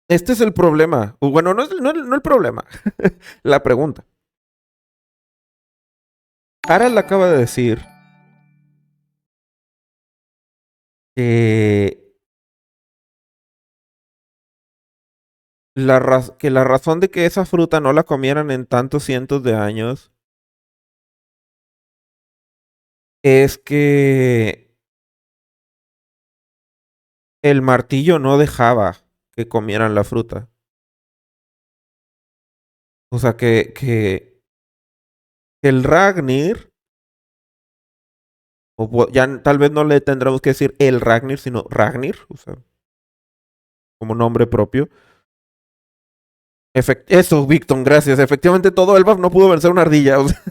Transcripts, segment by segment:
Este es el problema. Bueno, no el problema. La pregunta. Harald acaba de decir que que la razón de que esa fruta no la comieran en tantos cientos de años es que el martillo no dejaba que comieran la fruta. O sea, que el Ragnir, ya tal vez no le tendremos que decir el Ragnir, sino Ragnir, o sea, como nombre propio. Eso, Victon, gracias. Efectivamente, todo Elbaf no pudo vencer una ardilla. O sea,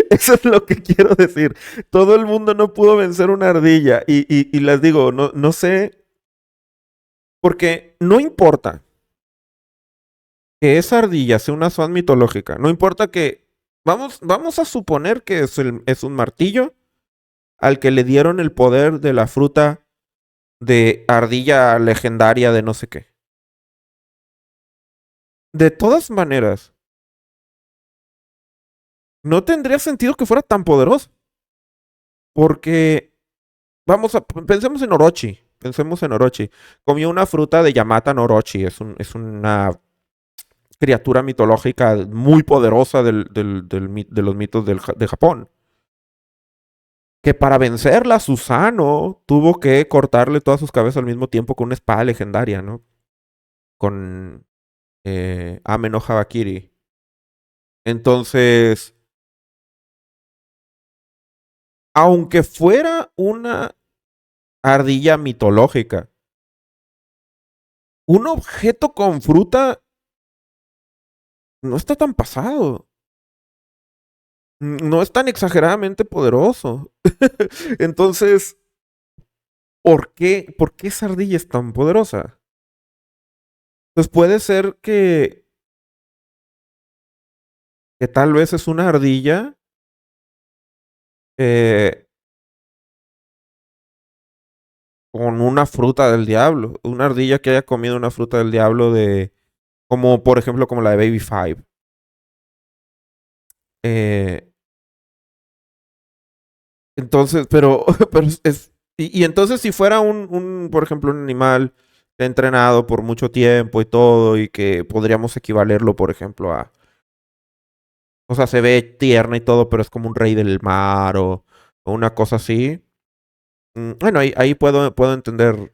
eso es lo que quiero decir. Todo el mundo no pudo vencer una ardilla. Y les digo, no sé, porque no importa que esa ardilla sea una swan mitológica. No importa que... vamos a suponer que es un martillo al que le dieron el poder de la fruta de ardilla legendaria de no sé qué. De todas maneras, no tendría sentido que fuera tan poderoso. Porque pensemos en Orochi. Pensemos en Orochi. Comió una fruta de Yamata no Orochi. Es una criatura mitológica muy poderosa de los mitos de Japón. Que para vencerla, Susano tuvo que cortarle todas sus cabezas al mismo tiempo con una espada legendaria, ¿no? Con Ame no Habakiri. Entonces, aunque fuera una ardilla mitológica, un objeto con fruta no está tan pasado. No es tan exageradamente poderoso. Entonces, ¿por qué esa ardilla es tan poderosa? Pues puede ser que tal vez es una ardilla eh, con una fruta del diablo. Una ardilla que haya comido una fruta del diablo como por ejemplo, como la de Baby Five. Eh, entonces, pero y entonces si fuera por ejemplo, un animal entrenado por mucho tiempo y todo, y que podríamos equivalerlo, por ejemplo, o sea, se ve tierna y todo, pero es como un rey del mar o una cosa así. Bueno, ahí puedo entender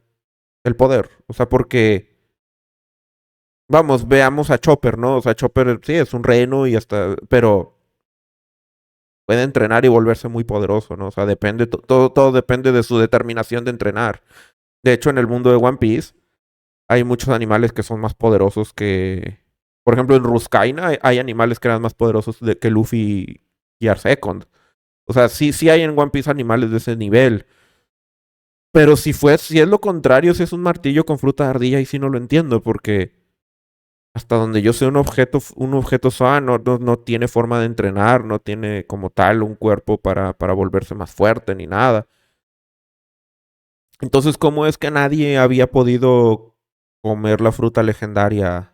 el poder. O sea, porque, vamos, veamos a Chopper, ¿no? O sea, Chopper sí es un reno y hasta, pero puede entrenar y volverse muy poderoso, ¿no? O sea, todo depende de su determinación de entrenar. De hecho, en el mundo de One Piece hay muchos animales que son más poderosos por ejemplo, en Ruskaina hay animales que eran más poderosos que Luffy y Arsekond. O sea, sí hay en One Piece animales de ese nivel. Pero si es lo contrario, si es un martillo con fruta de ardilla, ahí sí no lo entiendo, porque hasta donde yo sé un objeto sano no tiene forma de entrenar, no tiene como tal un cuerpo para volverse más fuerte ni nada. Entonces, ¿cómo es que nadie había podido comer la fruta legendaria?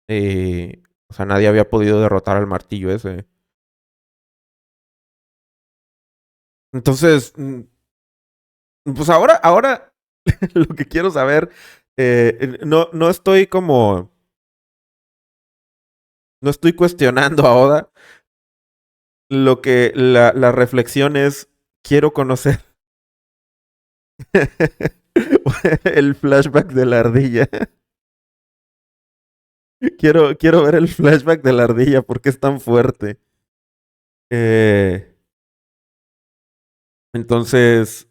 O sea, nadie había podido derrotar al martillo ese. Entonces, pues ahora lo que quiero saber, no estoy como, no estoy cuestionando a Oda. La reflexión es, quiero conocer el flashback de la ardilla. Quiero ver el flashback de la ardilla porque es tan fuerte. Eh, entonces,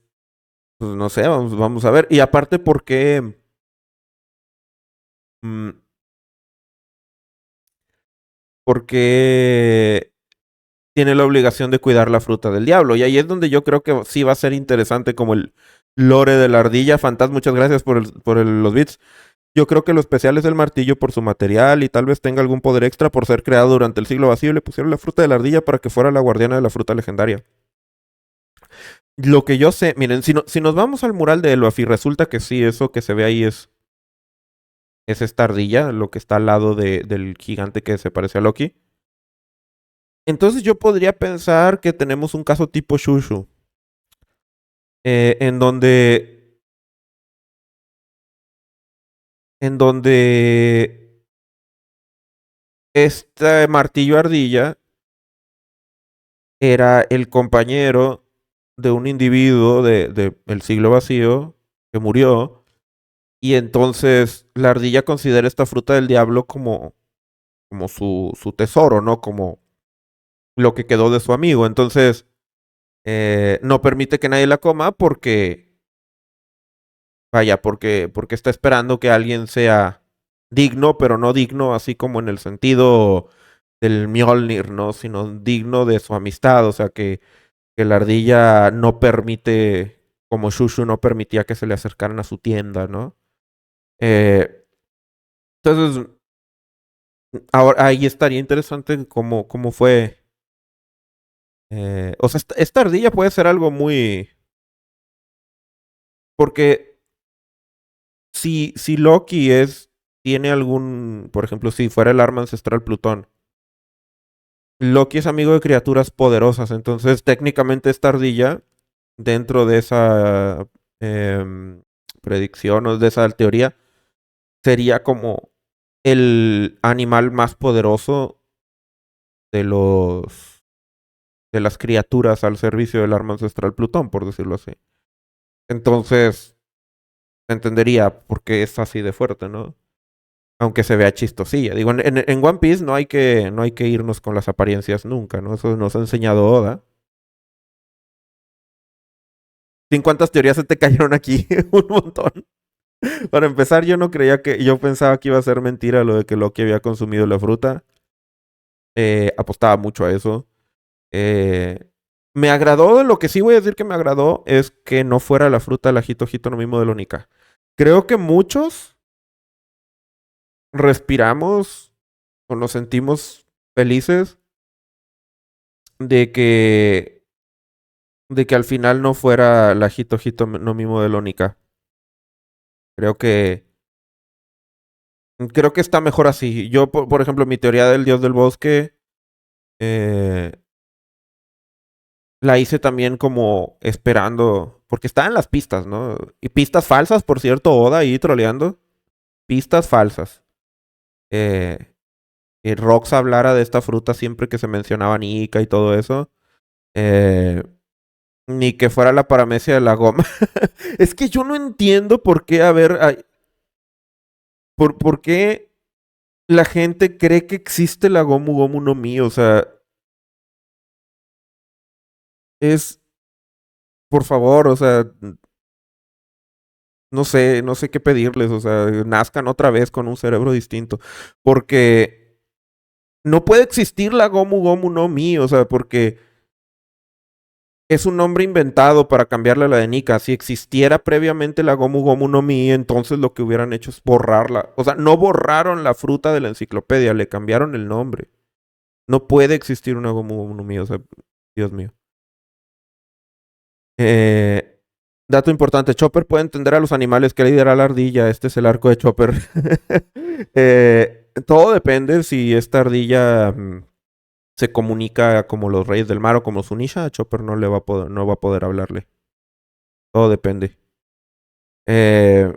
pues no sé, vamos a ver. Y aparte, mm, ¿por qué tiene la obligación de cuidar la fruta del diablo? Y ahí es donde yo creo que sí va a ser interesante como el lore de la ardilla. Fantas, muchas gracias los bits. Yo creo que lo especial es el martillo por su material y tal vez tenga algún poder extra por ser creado durante el siglo vacío y le pusieron la fruta de la ardilla para que fuera la guardiana de la fruta legendaria. Lo que yo sé, miren, si nos vamos al mural de Elbaf y resulta que sí, eso que se ve ahí es esta ardilla, lo que está al lado del gigante que se parece a Loki. Entonces yo podría pensar que tenemos un caso tipo Shushu, en donde este martillo ardilla era el compañero de un individuo de el siglo vacío que murió. Y entonces la ardilla considera esta fruta del diablo como su tesoro, ¿no? Como lo que quedó de su amigo. Entonces no permite que nadie la coma porque, vaya, porque está esperando que alguien sea digno, pero no digno así como en el sentido del Mjolnir, ¿no? Sino digno de su amistad. O sea, que la ardilla no permite, como Shushu no permitía que se le acercaran a su tienda, ¿no? Eh, entonces, ahora ahí estaría interesante cómo fue. O sea, esta ardilla puede ser algo muy. Porque si Loki tiene algún. Por ejemplo, si fuera el arma ancestral Plutón. Loki es amigo de criaturas poderosas. Entonces, técnicamente, esta ardilla, dentro de esa predicción o de esa teoría, sería como el animal más poderoso de de las criaturas al servicio del arma ancestral Plutón, por decirlo así. Entonces, entendería por qué es así de fuerte, ¿no? Aunque se vea chistosilla. Digo, en One Piece no hay que irnos con las apariencias nunca, ¿no? Eso nos ha enseñado Oda. ¿Sin cuántas teorías se te cayeron aquí? Un montón. Para empezar, yo pensaba que iba a ser mentira lo de que Loki había consumido la fruta. Apostaba mucho a eso. Eh, Me agradó, lo que sí voy a decir que me agradó es que no fuera la fruta del ajito ojito no mismo de Lónica. Creo que muchos respiramos o nos sentimos felices de que, de que al final no fuera el ajito ojito no mismo de Lónica. Creo que, creo que está mejor así. Yo, por ejemplo, mi teoría del dios del bosque eh, la hice también como esperando, porque está en las pistas, ¿no? Y pistas falsas, por cierto, Oda ahí troleando. Pistas falsas. Eh, que Rox hablara de esta fruta siempre que se mencionaba Nika y todo eso. Eh, Ni que fuera la paramecia de la goma. Es que yo no entiendo por qué, a ver, por qué la gente cree que existe la Gomu Gomu no Mi. O sea, es, por favor, o sea, no sé qué pedirles. O sea, nazcan otra vez con un cerebro distinto. Porque no puede existir la Gomu Gomu no Mi. O sea, porque es un nombre inventado para cambiarle a la de Nika. Si existiera previamente la Gomu Gomu no Mi, entonces lo que hubieran hecho es borrarla. O sea, no borraron la fruta de la enciclopedia, le cambiaron el nombre. No puede existir una Gomu Gomu no Mi, o sea, Dios mío. Eh, Dato importante, Chopper puede entender a los animales que lidera la ardilla. Este es el arco de Chopper. Todo depende si esta ardilla se comunica como los reyes del mar o como Sunisha. A Chopper no va a poder hablarle. Todo depende. Eh,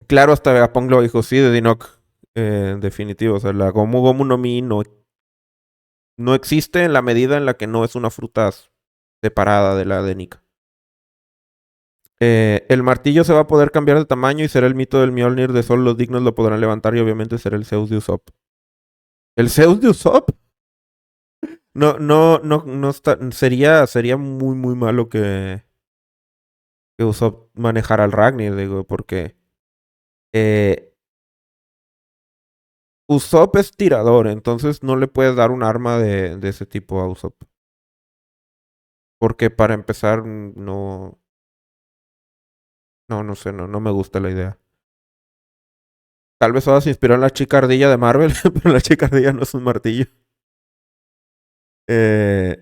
claro, hasta Vegapunk lo dijo, sí, de Dinok. Definitivo. O sea, la Gomu Gomu no Mi no existe en la medida en la que no es una fruta separada de la de Nika. El martillo se va a poder cambiar de tamaño y será el mito del Mjolnir de solo los dignos lo podrán levantar y obviamente será el Zeus de Usopp. ¿El Zeus de Usopp? No está. Sería muy, muy malo que Usopp manejara al Ragnir, digo, porque eh, Usopp es tirador, entonces no le puedes dar un arma de ese tipo a Usopp. Porque para empezar, no sé, no me gusta la idea. Tal vez ahora se inspiró en la chica ardilla de Marvel, pero la chica ardilla no es un martillo. Eh,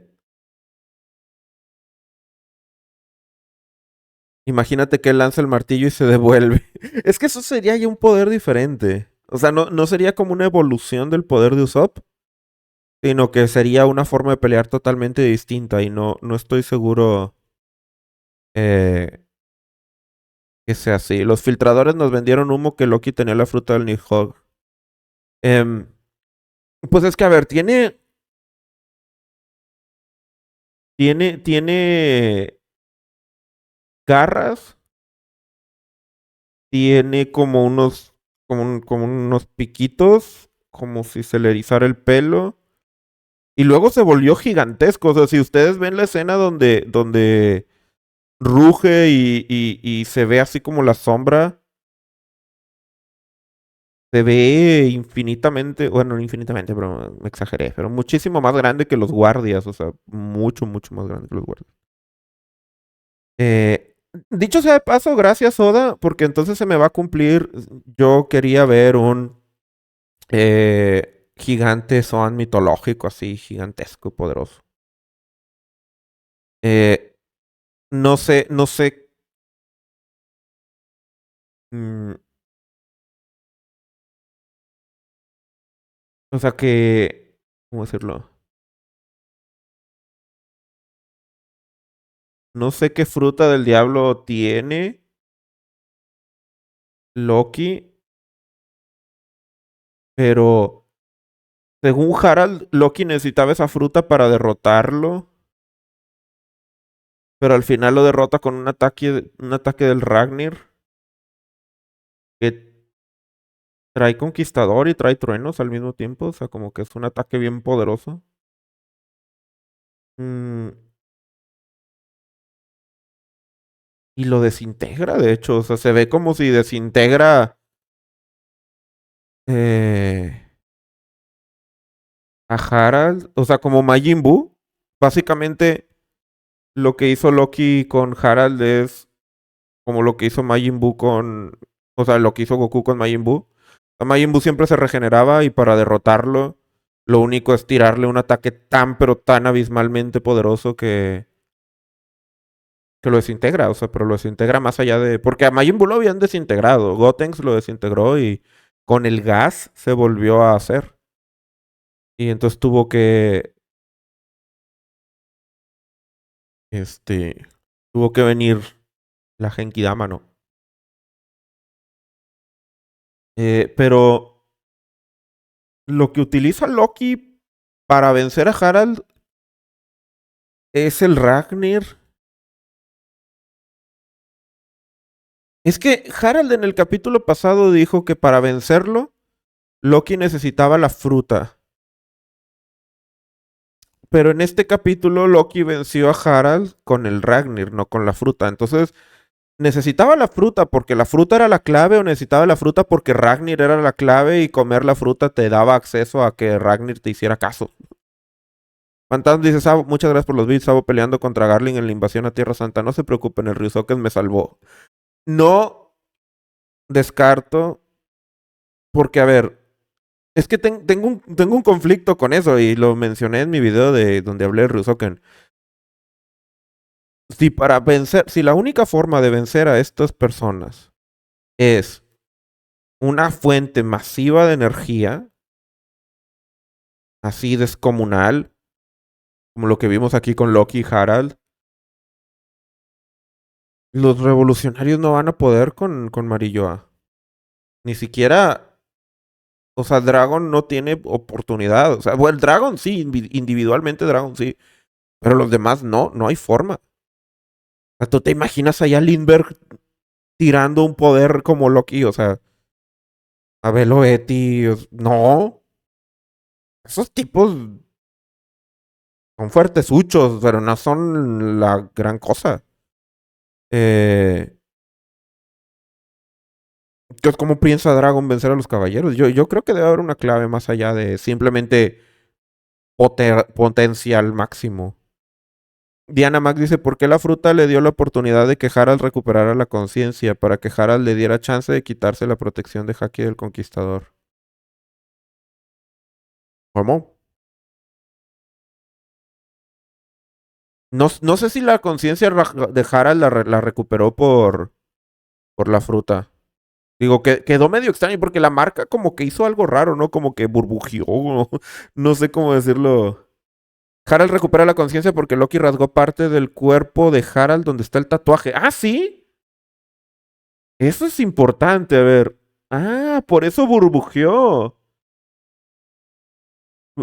Imagínate que él lanza el martillo y se devuelve. Es que eso sería ya un poder diferente. O sea, no sería como una evolución del poder de Usopp, sino que sería una forma de pelear totalmente distinta y no estoy seguro eh, que sea así. Los filtradores nos vendieron humo que Loki tenía la fruta del Nidhogg. Em, pues es que, a ver, tiene garras, tiene como unos piquitos, como si se le erizara el pelo. Y luego se volvió gigantesco. O sea, si ustedes ven la escena donde ruge y se ve así como la sombra, se ve infinitamente, bueno, no infinitamente, pero me exageré, pero muchísimo más grande que los guardias. O sea, mucho, mucho más grande que los guardias. Eh, Dicho sea de paso, gracias, Oda, porque entonces se me va a cumplir. Yo quería ver un gigante Zoan mitológico, así, gigantesco y poderoso. Eh, no sé. mm, o sea que, ¿cómo decirlo? No sé qué fruta del diablo tiene Loki, pero según Harald, Loki necesitaba esa fruta para derrotarlo, pero al final lo derrota con un ataque del Ragnir que trae conquistador y trae truenos al mismo tiempo, o sea, como que es un ataque bien poderoso. Mm, y lo desintegra, de hecho, o sea, se ve como si desintegra eh, a Harald, o sea, como Majin Buu. Básicamente, lo que hizo Loki con Harald es como lo que hizo Majin Buu con, o sea, lo que hizo Goku con Majin Buu. Majin Buu siempre se regeneraba y para derrotarlo, lo único es tirarle un ataque tan, pero tan abismalmente poderoso que lo desintegra, o sea, pero lo desintegra más allá de, porque a Majin Buu lo habían desintegrado, Gotenks lo desintegró y con el gas se volvió a hacer. Y entonces este, tuvo que venir la Genkidama, ¿no? Pero lo que utiliza Loki para vencer a Harald es el Ragnir. Es que Harald en el capítulo pasado dijo que para vencerlo, Loki necesitaba la fruta. Pero en este capítulo, Loki venció a Harald con el Ragnir, no con la fruta. Entonces, necesitaba la fruta porque la fruta era la clave o necesitaba la fruta porque Ragnir era la clave y comer la fruta te daba acceso a que Ragnir te hiciera caso. Fantasma dice, Sabo, muchas gracias por los bits, Sabo peleando contra Garling en la invasión a Tierra Santa. No se preocupen, el Ryusoken me salvó. No descarto, porque a ver, es que tengo un conflicto con eso y lo mencioné en mi video de donde hablé de Ryusoken. Si la única forma de vencer a estas personas es una fuente masiva de energía, así descomunal, como lo que vimos aquí con Loki y Harald, los revolucionarios no van a poder con Marilloa. Ni siquiera, o sea, Dragon no tiene oportunidad. O sea, bueno, Dragon sí, individualmente Dragon sí, pero los demás no hay forma. O sea, ¿tú te imaginas allá Lindbergh tirando un poder como Loki? O sea, Abel Betty, no. Esos tipos son fuertesuchos, pero no son la gran cosa. Eh, entonces, ¿cómo piensa Dragon vencer a los caballeros? Yo creo que debe haber una clave más allá de simplemente potencial máximo. Diana Mac dice, ¿por qué la fruta le dio la oportunidad de que Harald recuperara la conciencia para que Harald le diera chance de quitarse la protección de Haki del Conquistador? ¿Cómo? No sé si la conciencia de Harald la recuperó por la fruta. Digo, que quedó medio extraño porque la marca como que hizo algo raro, ¿no? Como que burbujeó, no sé cómo decirlo. Harald recupera la conciencia porque Loki rasgó parte del cuerpo de Harald donde está el tatuaje. Ah, sí. Eso es importante, a ver. Ah, por eso burbujeó.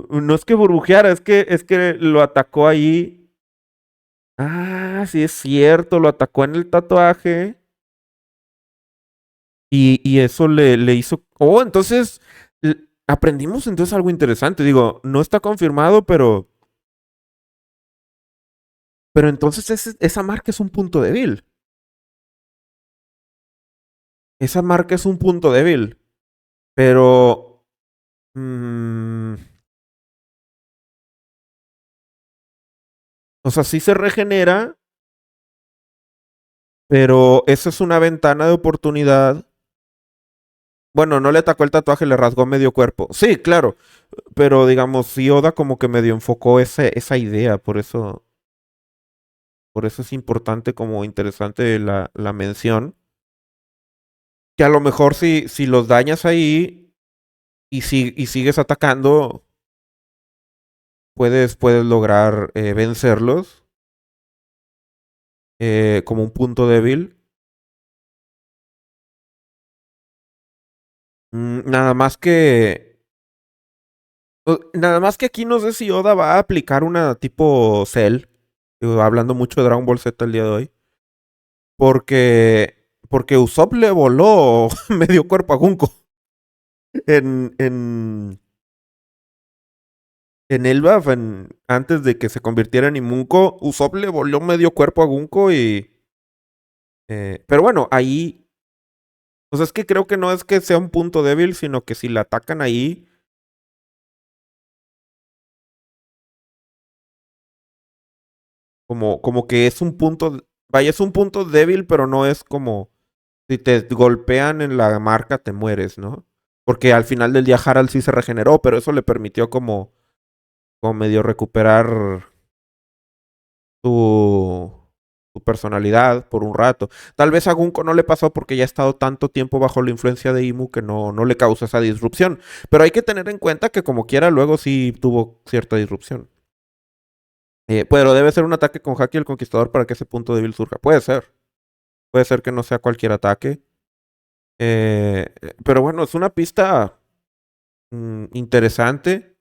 No es que burbujeara, es que lo atacó ahí. Ah, sí es cierto, lo atacó en el tatuaje. Y eso le hizo. Oh, entonces aprendimos entonces algo interesante. Digo, no está confirmado, pero entonces esa marca es un punto débil. Esa marca es un punto débil. Pero. mm, o sea, sí se regenera, pero esa es una ventana de oportunidad. Bueno, no le atacó el tatuaje, le rasgó medio cuerpo. Sí, claro. Pero digamos, sí, Oda como que medio enfocó esa idea. Por eso es importante, como interesante la mención. Que a lo mejor si los dañas ahí y sigues atacando, puedes lograr vencerlos como un punto débil. Nada más que aquí no sé si Oda va a aplicar una tipo Cell. Digo, hablando mucho de Dragon Ball Z el día de hoy. Porque Usopp le voló medio cuerpo a Gunko. En, en, en Elbaf, antes de que se convirtiera en Imunko, Usopp le voló medio cuerpo a Gunko y. Pero bueno, ahí. O sea, es que creo que no es que sea un punto débil, sino que si la atacan ahí, como que es un punto. Vaya, es un punto débil, pero no es como. Si te golpean en la marca, te mueres, ¿no? Porque al final del día Harald sí se regeneró, pero eso le permitió como medio recuperar su, su personalidad por un rato. Tal vez a Gunko no le pasó porque ya ha estado tanto tiempo bajo la influencia de Imu que no le causa esa disrupción. Pero hay que tener en cuenta que como quiera luego sí tuvo cierta disrupción. Pero debe ser un ataque con Haki el Conquistador para que ese punto débil surja. Puede ser. Puede ser que no sea cualquier ataque. Pero bueno, es una pista interesante.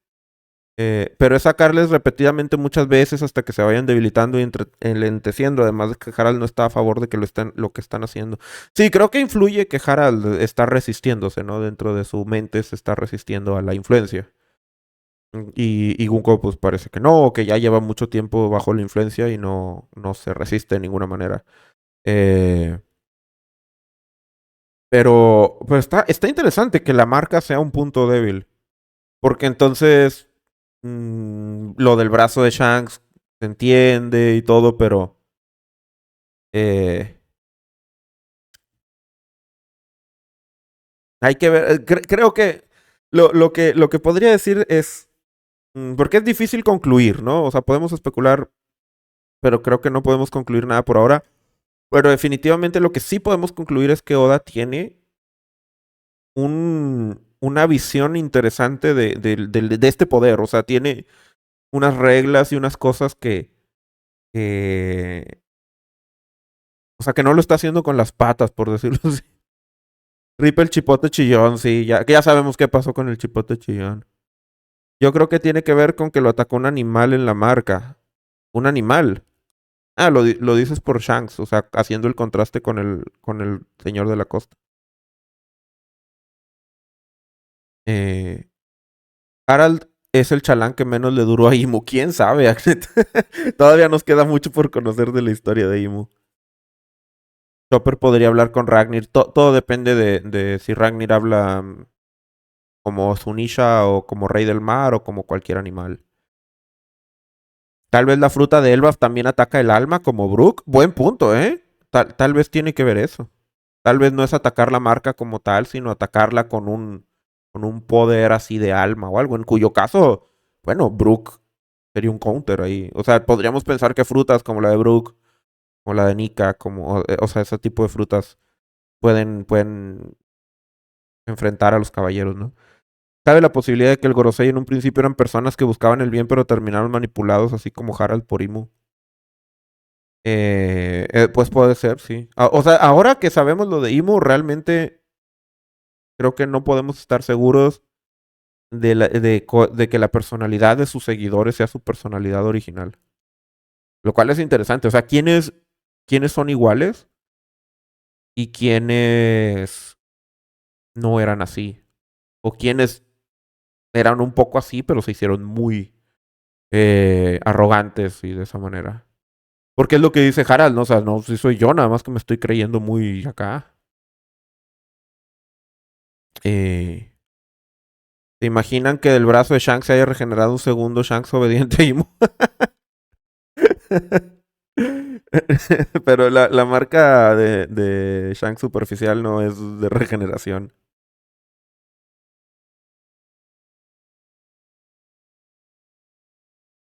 Pero es sacarles repetidamente muchas veces hasta que se vayan debilitando y enlenteciendo. Además de que Harald no está a favor de que lo que están haciendo. Sí, creo que influye que Harald está resistiéndose, ¿no? Dentro de su mente se está resistiendo a la influencia. Y Gunko, pues parece que no, que ya lleva mucho tiempo bajo la influencia y no se resiste de ninguna manera. Eh, pero pues está interesante que la marca sea un punto débil. Porque entonces lo del brazo de Shanks se entiende y todo, pero eh, hay que ver. Creo que lo que podría decir es. Porque es difícil concluir, ¿no? O sea, podemos especular, pero creo que no podemos concluir nada por ahora. Pero definitivamente lo que sí podemos concluir es que Oda tiene una visión interesante de este poder. O sea, tiene unas reglas y unas cosas que o sea, que no lo está haciendo con las patas, por decirlo así. Rip el chipote chillón, sí, ya sabemos qué pasó con el chipote chillón. Yo creo que tiene que ver con que lo atacó un animal en la marca. Un animal. Ah, lo dices por Shanks, o sea, haciendo el contraste con el señor de la costa. Eh, Harald es el chalán que menos le duró a Imu. ¿Quién sabe, Agnet? Todavía nos queda mucho por conocer de la historia de Imu. Chopper podría hablar con Ragnir. Todo depende de si Ragnir habla como Zunisha o como Rey del Mar o como cualquier animal. Tal vez la fruta de Elbaf también ataca el alma como Brook. Buen punto, ¿eh? Tal vez tiene que ver eso. Tal vez no es atacar la marca como tal, sino atacarla con un poder así de alma o algo. En cuyo caso, bueno, Brook sería un counter ahí. O sea, podríamos pensar que frutas como la de Brook, como la de Nika, como, o sea, ese tipo de frutas pueden enfrentar a los caballeros, ¿no? Cabe la posibilidad de que el Gorosei en un principio eran personas que buscaban el bien, pero terminaron manipulados, así como Harald por Imu. Pues puede ser, sí. O sea, ahora que sabemos lo de Imu, realmente creo que no podemos estar seguros de que la personalidad de sus seguidores sea su personalidad original. Lo cual es interesante. O sea, ¿quiénes son iguales y quiénes no eran así? O quiénes eran un poco así, pero se hicieron muy arrogantes y de esa manera. Porque es lo que dice Harald, ¿no? O sea, no, si soy yo, nada más que me estoy creyendo muy acá. Eh, ¿Se imaginan que del brazo de Shanks se haya regenerado un segundo Shanks obediente a Imo? Pero la marca de Shanks superficial no es de regeneración.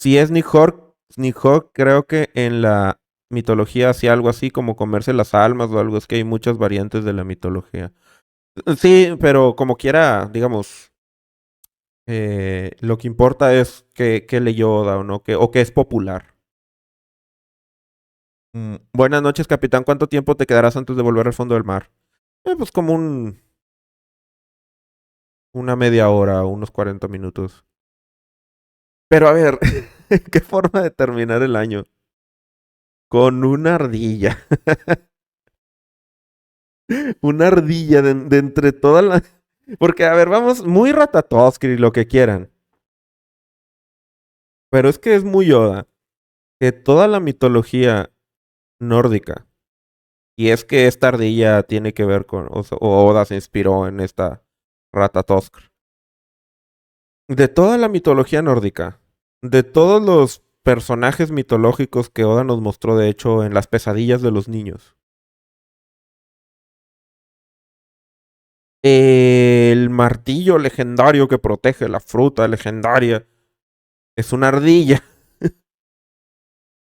Si es Nick Hawk, creo que en la mitología hacía algo así como comerse las almas o algo. Es que hay muchas variantes de la mitología. Sí, pero como quiera, digamos, lo que importa es que leyó Oda o no, o que es popular. Buenas noches, capitán. ¿Cuánto tiempo te quedarás antes de volver al fondo del mar? Pues como una media hora, unos 40 minutos. Pero a ver, ¿qué forma de terminar el año? Con una ardilla. Una ardilla de entre todas las... Porque, a ver, vamos, muy Ratatouille, lo que quieran. Pero es que es muy Oda. Que toda la mitología nórdica. Y es que esta ardilla tiene que ver con... O Oda se inspiró en esta Ratatouille. De toda la mitología nórdica. De todos los personajes mitológicos que Oda nos mostró, de hecho, en las pesadillas de los niños. El martillo legendario que protege la fruta legendaria es una ardilla.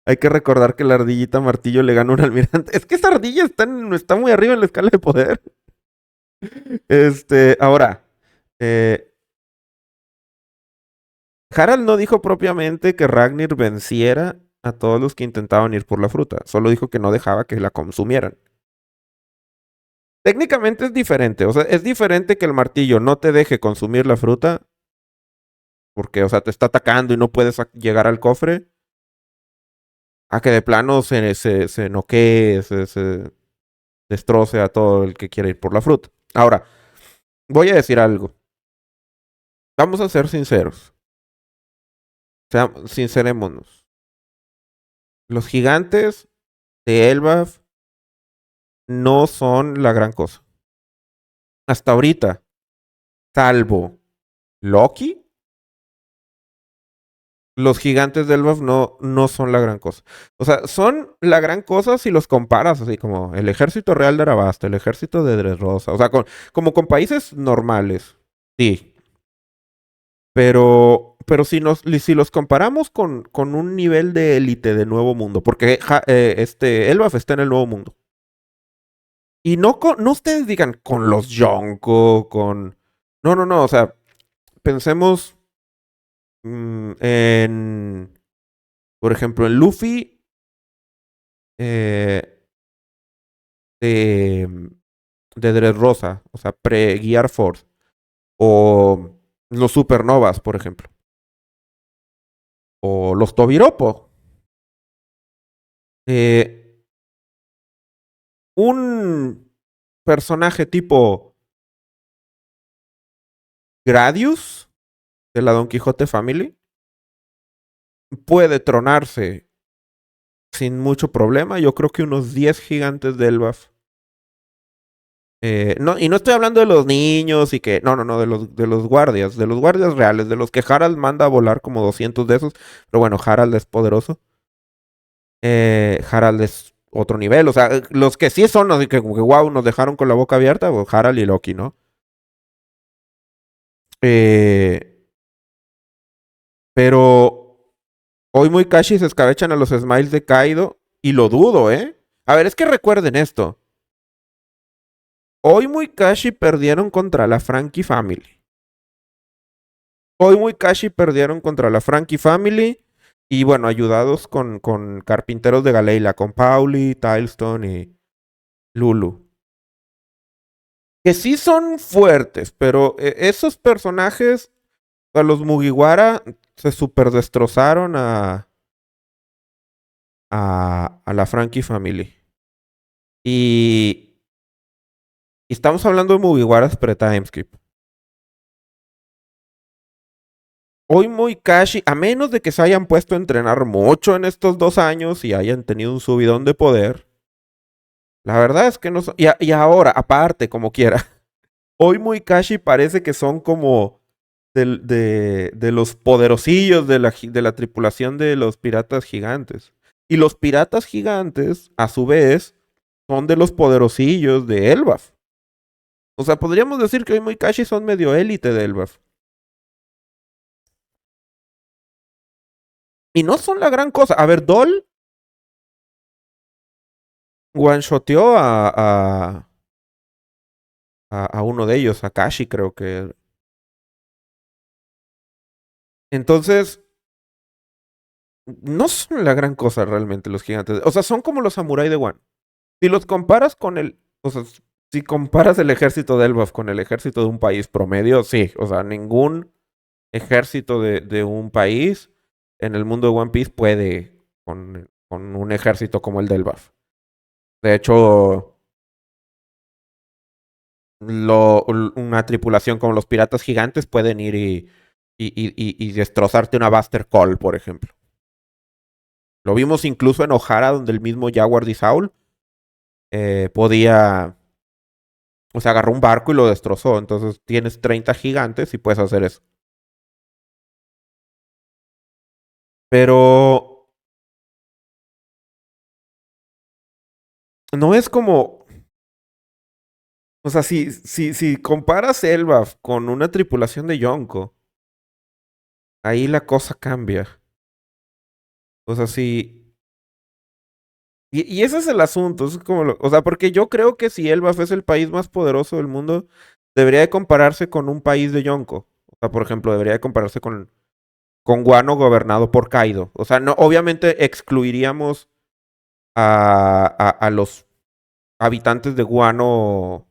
Hay que recordar que la ardillita martillo le gana un almirante. Es que esa ardilla está muy arriba en la escala de poder. Ahora, eh, Harald no dijo propiamente que Ragnir venciera a todos los que intentaban ir por la fruta. Solo dijo que no dejaba que la consumieran. Técnicamente es diferente. O sea, es diferente que el martillo no te deje consumir la fruta. Porque, o sea, te está atacando y no puedes llegar al cofre. A que de plano se noquee, se destroce a todo el que quiera ir por la fruta. Ahora, voy a decir algo. Vamos a ser sinceros. O sea, sincerémonos. Los gigantes de Elbaf no son la gran cosa. Hasta ahorita, salvo Loki, los gigantes de Elbaf no son la gran cosa. O sea, son la gran cosa si los comparas, así como el ejército real de Arabasta, el ejército de Dressrosa. O sea, como con países normales. Sí. Pero si los comparamos con un nivel de élite de Nuevo Mundo, porque Elbaf está en el Nuevo Mundo. Y no ustedes digan con los Yonko, con... No, no, no, o sea, pensemos por ejemplo, en Luffy eh, de, de Dressrosa, o sea, pre-Gear Force, o los Supernovas, por ejemplo, o los Tobiropo. Eh, un personaje tipo Gradius de la Don Quijote Family puede tronarse sin mucho problema. Yo creo que unos 10 gigantes de Elbaf. No, y no estoy hablando de los niños y que. No, no, no, de los guardias reales, de los que Harald manda a volar como 200 de esos. Pero bueno, Harald es poderoso. Harald es otro nivel. O sea, los que sí son, así que wow, nos dejaron con la boca abierta, pues Harald y Loki, ¿no? Eh, pero Hoy muy Kashi se escabechan a los Smiles de Kaido y lo dudo, ¿eh? A ver, es que recuerden esto. Hoy muy Kashi perdieron contra la Frankie Family. Hoy muy Kashi perdieron contra la Frankie Family y bueno, ayudados con carpinteros de Galeila, con Pauli, Tilestone y Lulu. Que sí son fuertes, pero esos personajes, a los Mugiwara, se super destrozaron a la Frankie Family. Y estamos hablando de Mugiwaras pre-timeskip. Hoy muy Kashi, a menos de que se hayan puesto a entrenar mucho en estos 2 años y hayan tenido un subidón de poder, la verdad es que no son... Y ahora, aparte, como quiera, hoy muy Kashi parece que son como de los poderosillos de la tripulación de los piratas gigantes. Y los piratas gigantes, a su vez, son de los poderosillos de Elbaf. O sea, podríamos decir que hoy muy Kashi son medio élite de Elbaf. Y no son la gran cosa. A ver, Doll one-shoteó a uno de ellos, a Kashi creo que. Entonces, no son la gran cosa realmente los gigantes. O sea, son como los samuráis de One. Si los comparas con el... O sea, si comparas el ejército de Elbaf con el ejército de un país promedio, sí. O sea, ningún ejército de un país en el mundo de One Piece puede con un ejército como el de Elbaf. De hecho, una tripulación como los piratas gigantes pueden ir y destrozarte una Buster Call, por ejemplo. Lo vimos incluso en Ohara, donde el mismo Jaguar de Saul podía... O sea, agarró un barco y lo destrozó. Entonces tienes 30 gigantes y puedes hacer eso. Pero no es como... O sea, si comparas Elbaf con una tripulación de Yonko, ahí la cosa cambia. O sea, si... Y ese es el asunto. Es como o sea, porque yo creo que si Elbaf es el país más poderoso del mundo, debería de compararse con un país de Yonko. O sea, por ejemplo, debería de compararse con Guano gobernado por Kaido. O sea, no, obviamente excluiríamos a los habitantes de Guano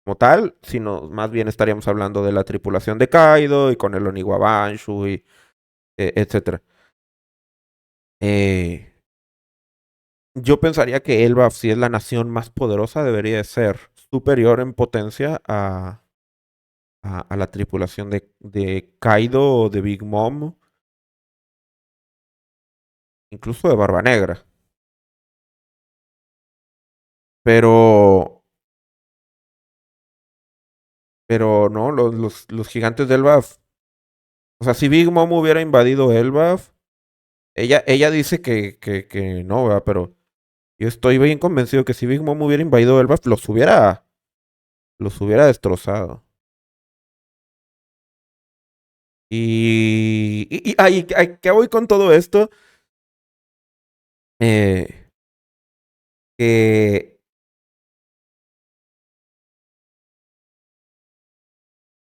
como tal, sino más bien estaríamos hablando de la tripulación de Kaido y con el Oniwa Banshu y etcétera. Yo pensaría que Elbaf, si es la nación más poderosa, debería de ser superior en potencia a la tripulación de Kaido o de Big Mom, incluso de Barba Negra. Pero, pero no, los gigantes de Elbaf. O sea, si Big Mom hubiera invadido Elbaf, ella dice que no, ¿verdad? Pero yo estoy bien convencido que si Big Mom hubiera invadido Elbaf, los hubiera destrozado. ¿Qué voy con todo esto? Eh, que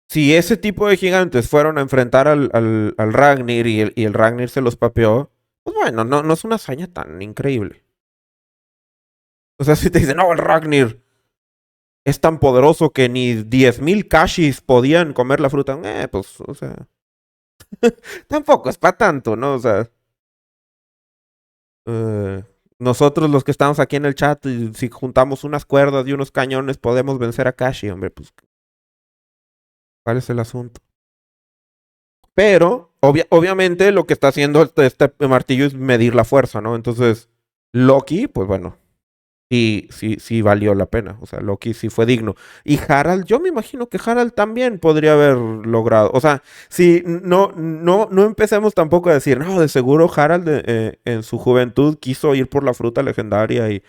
si ese tipo de gigantes fueron a enfrentar al Ragnir y el Ragnir se los papeó, pues bueno, no es una hazaña tan increíble. O sea, si te dicen, no, el Ragnir es tan poderoso que ni 10.000 Kashis podían comer la fruta, pues, o sea, tampoco es para tanto, ¿no? O sea, eh, nosotros los que estamos aquí en el chat, si juntamos unas cuerdas y unos cañones, podemos vencer a Kashi, hombre, pues, ¿cuál es el asunto? Pero, obviamente, lo que está haciendo este martillo es medir la fuerza, ¿no? Entonces, Loki, pues bueno, sí valió la pena. O sea, Loki sí fue digno. Y Harald, yo me imagino que Harald también podría haber logrado. O sea, si no empecemos tampoco a decir, no, de seguro Harald en su juventud quiso ir por la fruta legendaria y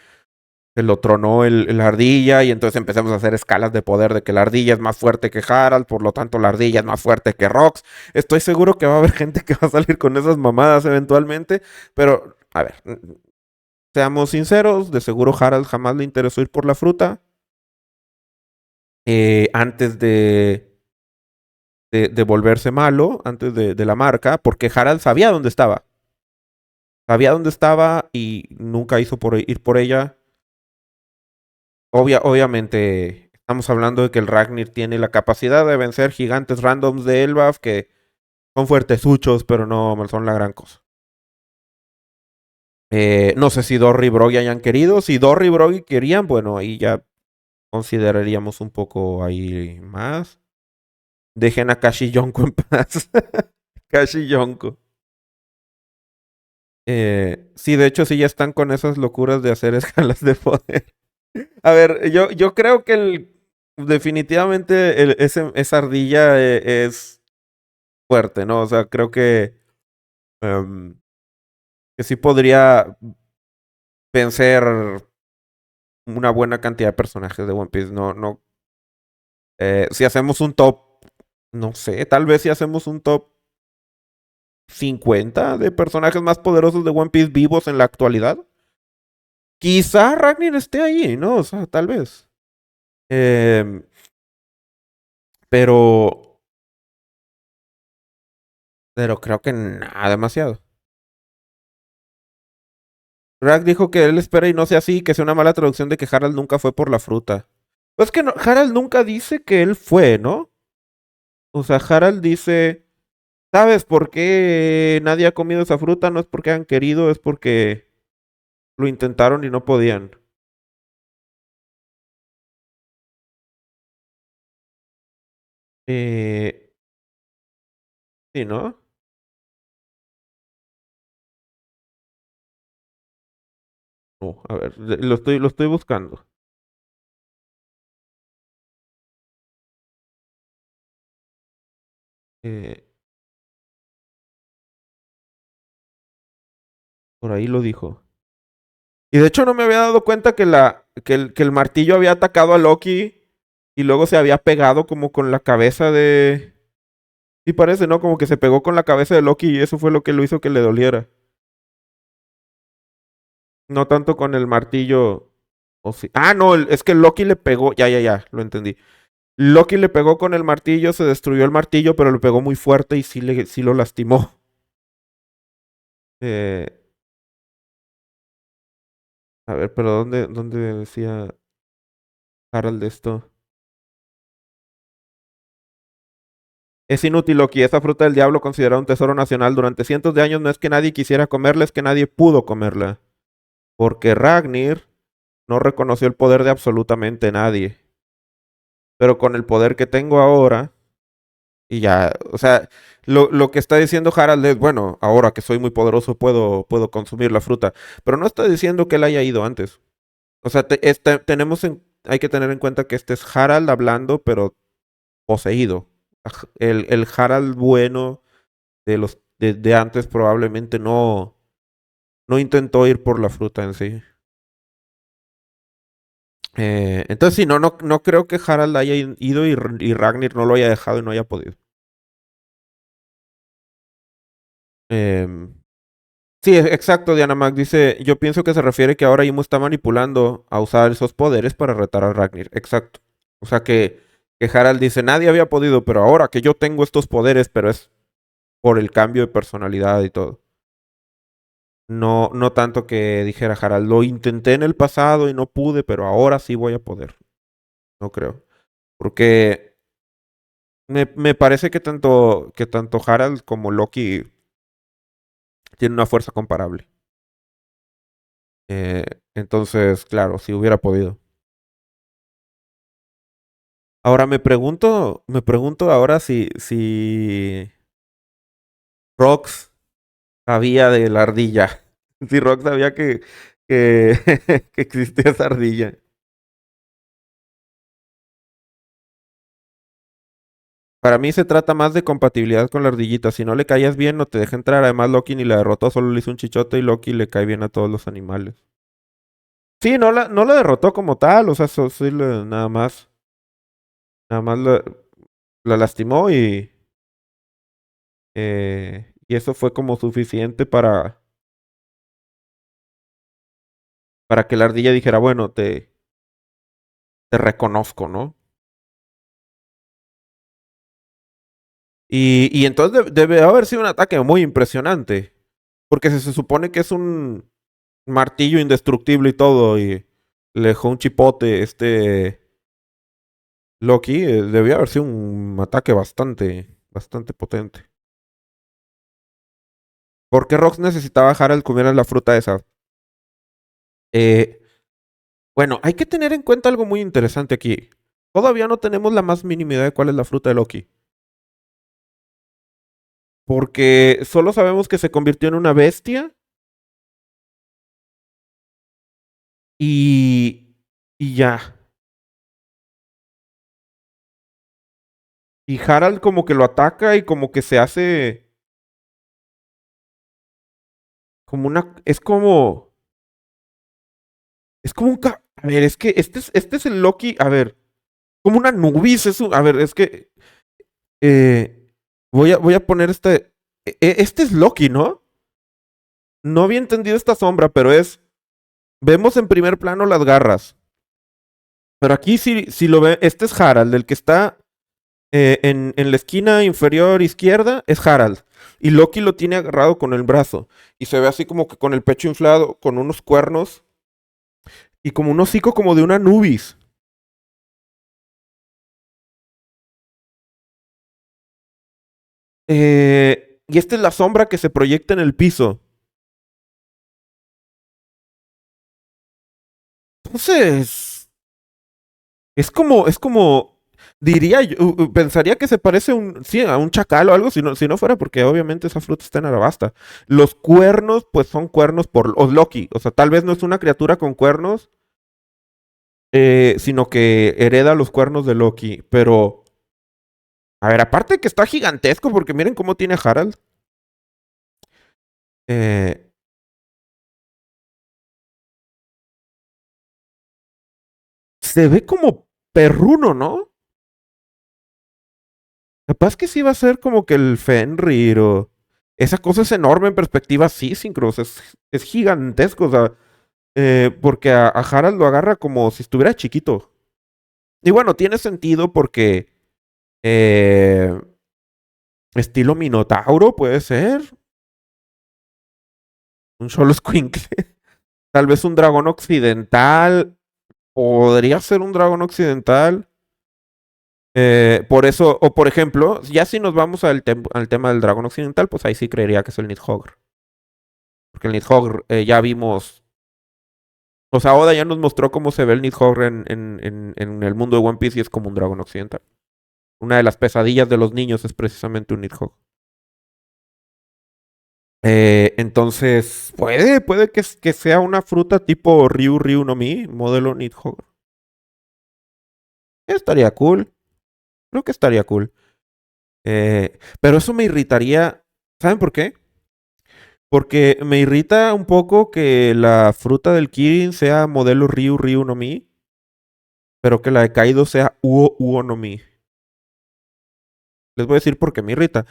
Se lo tronó la ardilla y entonces empezamos a hacer escalas de poder de que la ardilla es más fuerte que Harald, por lo tanto la ardilla es más fuerte que Rox. Estoy seguro que va a haber gente que va a salir con esas mamadas eventualmente, pero a ver, seamos sinceros, de seguro Harald jamás le interesó ir por la fruta antes de volverse malo, antes de la marca, porque Harald sabía dónde estaba. Sabía dónde estaba y nunca hizo por ir por ella. Obviamente, estamos hablando de que el Ragnir tiene la capacidad de vencer gigantes randoms de Elbaf que son fuertesuchos, pero no son la gran cosa. No sé si Dorry y Broggy hayan querido. Si Dorry y Broggy querían, bueno, ahí ya consideraríamos un poco ahí más. Dejen a Kashi Yonko en paz. Kashi Yonko. Sí, de hecho, sí ya están con esas locuras de hacer escalas de poder. A ver, yo creo que definitivamente esa ardilla es fuerte, ¿no? O sea, creo em, que sí podría vencer una buena cantidad de personajes de One Piece. Si hacemos un top, no sé, tal vez si hacemos un top 50 de personajes más poderosos de One Piece vivos en la actualidad. Quizá Ragnar esté ahí, ¿no? O sea, tal vez. Em, pero, pero creo que nada demasiado. Rag dijo que él espera y no sea así, que sea una mala traducción de que Harald nunca fue por la fruta. Pues que no, Harald nunca dice que él fue, ¿no? O sea, Harald dice, ¿sabes por qué nadie ha comido esa fruta? No es porque han querido, es porque lo intentaron y no podían. Eh, sí, ¿no? No, a ver, lo estoy buscando. Eh, por ahí lo dijo. Y de hecho no me había dado cuenta que el martillo había atacado a Loki y luego se había pegado como con la cabeza de... Sí parece, ¿no? Como que se pegó con la cabeza de Loki y eso fue lo que lo hizo que le doliera. No tanto con el martillo. O sí. Ah, no, es que Loki le pegó. Ya, lo entendí. Loki le pegó con el martillo, se destruyó el martillo, pero le pegó muy fuerte y sí lo lastimó. Eh, a ver, pero ¿dónde decía Harald esto? Es inútil, Loki. Esa fruta del diablo, considerada un tesoro nacional durante cientos de años, no es que nadie quisiera comerla, es que nadie pudo comerla. Porque Ragnir no reconoció el poder de absolutamente nadie. Pero con el poder que tengo ahora, y ya, o sea, lo que está diciendo Harald es, bueno, ahora que soy muy poderoso puedo consumir la fruta. Pero no está diciendo que él haya ido antes. O sea, hay que tener en cuenta que este es Harald hablando, pero poseído. El Harald bueno de antes probablemente no intentó ir por la fruta en sí. Entonces sí, no creo que Harald haya ido y Ragnar no lo haya dejado y no haya podido. Em, sí, exacto, Diana Mac dice, yo pienso que se refiere que ahora Imo está manipulando a usar esos poderes para retar a Ragnar. Exacto. O sea que Harald dice, nadie había podido, pero ahora que yo tengo estos poderes, pero es por el cambio de personalidad y todo. No tanto que dijera Harald, lo intenté en el pasado y no pude, pero ahora sí voy a poder. No creo. Porque me parece que tanto Harald como Loki tienen una fuerza comparable. Eh, entonces, claro, si hubiera podido. Ahora me pregunto ahora si Rox sabía de la ardilla. Si Rox sabía que, que existía esa ardilla. Para mí se trata más de compatibilidad con la ardillita. Si no le caías bien, no te deja entrar. Además, Loki ni la derrotó, solo le hizo un chichote y Loki le cae bien a todos los animales. Sí, no la derrotó como tal, o sea, sí nada más la lastimó y eso fue como suficiente para que la ardilla dijera, bueno, te reconozco, ¿no? Y entonces debe haber sido un ataque muy impresionante, porque se supone que es un martillo indestructible y todo, y le dejó un chipote Loki, debió haber sido un ataque bastante potente. ¿Por qué Rox necesitaba a Harald comiera la fruta esa? Eh, bueno, hay que tener en cuenta algo muy interesante aquí. Todavía no tenemos la más mínima idea de cuál es la fruta de Loki. Porque solo sabemos que se convirtió en una bestia y, y ya. Y Harald como que lo ataca y como que se hace como una... Es como a ver, es que este es el Loki. A ver, como una nubis. A ver, es que... voy a poner este es Loki, ¿no? No había entendido esta sombra, pero es... Vemos en primer plano las garras. Pero aquí si lo ve, este es Harald, el que está en la esquina inferior izquierda es Harald. Y Loki lo tiene agarrado con el brazo. Y se ve así como que con el pecho inflado, con unos cuernos y como un hocico como de una nubis. Y esta es la sombra que se proyecta en el piso. Entonces, diría yo, pensaría que se parece sí, a un chacal o algo, si no fuera porque obviamente esa fruta está en Arabasta. Los cuernos, pues son cuernos o Loki. O sea, tal vez no es una criatura con cuernos, sino que hereda los cuernos de Loki. Pero, a ver, aparte que está gigantesco, porque miren cómo tiene Harald. Eh, Se ve como perruno, ¿no? Capaz que sí va a ser como que el Fenrir o... Esa cosa es enorme en perspectiva sí, Synchros. Es gigantesco, o sea, porque a Harald lo agarra como si estuviera chiquito. Y bueno, tiene sentido porque eh, estilo Minotauro puede ser. Un solo escuincle. Tal vez un dragón occidental. Podría ser un dragón occidental. Por eso, o por ejemplo, ya si nos vamos al tema del dragón occidental, pues ahí sí creería que es el Nidhogg. Porque el Nidhogg ya vimos. O sea, Oda ya nos mostró cómo se ve el Nidhogg en el mundo de One Piece y es como un dragón occidental. Una de las pesadillas de los niños es precisamente un Nidhogg. Entonces, puede que sea una fruta tipo Ryu Ryu no Mi, modelo Nidhogg. Estaría cool. Creo que estaría cool. Pero eso me irritaría. ¿Saben por qué? Porque me irrita un poco que la fruta del Kirin sea modelo Ryu Ryu no Mi, pero que la de Kaido sea Uo Uo no Mi. Les voy a decir por qué me irrita.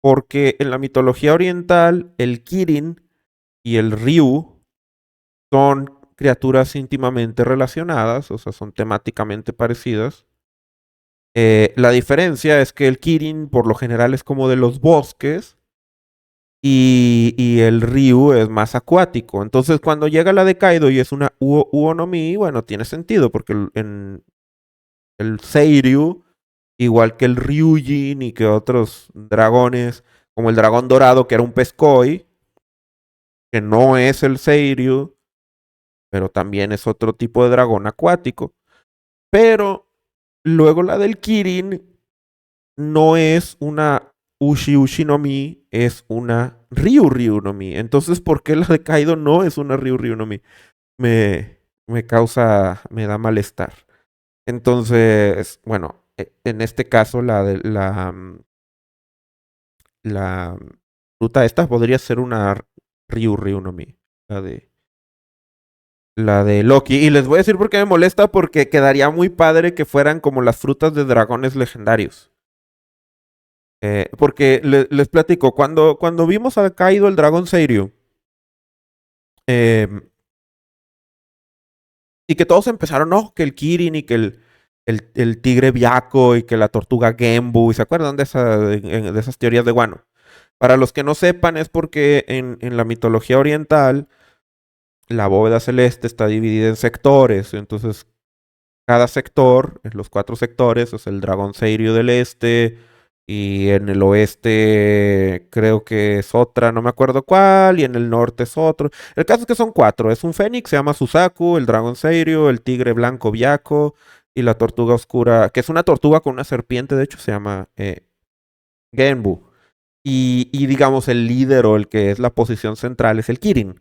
Porque en la mitología oriental, el Kirin y el Ryu son criaturas íntimamente relacionadas, o sea, son temáticamente parecidas. La diferencia es que el Kirin por lo general es como de los bosques y el Ryu es más acuático. Entonces, cuando llega la de Kaido y es una Uo no Mi, bueno, tiene sentido, porque en el Seiryu, igual que el Ryujin y que otros dragones, como el dragón dorado, que era un pez koi, que no es el Seiryu, pero también es otro tipo de dragón acuático. Pero luego la del Kirin no es una Ushi Ushi no Mi, es una Ryu Ryu no Mi. Entonces, ¿por qué la de Kaido no es una Ryu Ryu no Mi? Me da malestar. Entonces, bueno, en este caso la fruta esta podría ser una Ryu Ryu no Mi. La de La de Loki. Y les voy a decir por qué me molesta, porque quedaría muy padre que fueran como las frutas de dragones legendarios. Porque les platico, cuando vimos a Kaido el dragón Seiryu, eh, y que todos empezaron, no, que el Kirin y que el tigre Byakko y que la tortuga Genbu, ¿y se acuerdan de esas teorías de Wano? Para los que no sepan, es porque en la mitología oriental, la bóveda celeste está dividida en sectores. Entonces, cada sector, en los cuatro sectores, es el dragón Seiryu del este. Y en el oeste creo que es otra, no me acuerdo cuál. Y en el norte es otro. El caso es que son cuatro. Es un fénix, se llama Suzaku, el dragón Seiryu, el tigre blanco Byakko y la tortuga oscura, que es una tortuga con una serpiente, de hecho, se llama Genbu. Y digamos, el líder o el que es la posición central es el Kirin.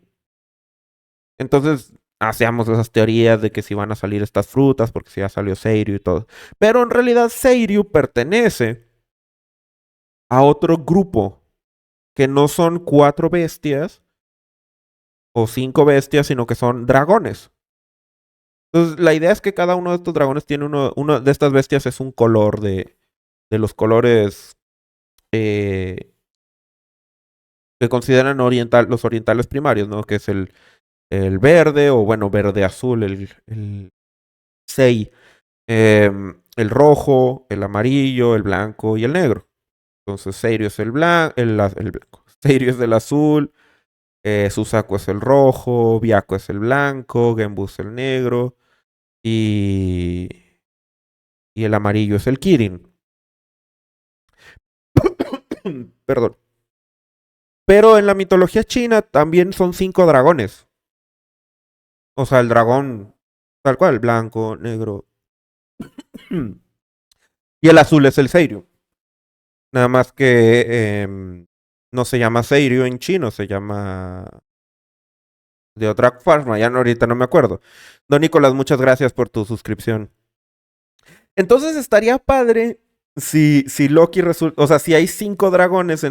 Entonces, hacíamos esas teorías de que si van a salir estas frutas, porque si ya salió Seiryu y todo. Pero en realidad Seiryu pertenece a otro grupo, que no son cuatro bestias o cinco bestias, sino que son dragones. Entonces, la idea es que cada uno de estos dragones tiene uno de estas bestias es un color de los colores eh, que consideran los orientales primarios, ¿no? Que es el verde, o bueno, verde azul, el sei, el rojo, el amarillo, el blanco y el negro. Entonces, Seirio es el blanco, el blanco. Seirio es el azul, Suzaku es el rojo, Byakko es el blanco, Genbu es el negro y, y el amarillo es el Kirin. Perdón. Pero en la mitología china también son cinco dragones. O sea, el dragón tal cual, blanco, negro. Y el azul es el Seirio. Nada más que no se llama Seirio en chino, se llama de otra forma, ya no, ahorita no me acuerdo. Don Nicolás, muchas gracias por tu suscripción. Entonces estaría padre si Loki resulta, o sea, si hay cinco dragones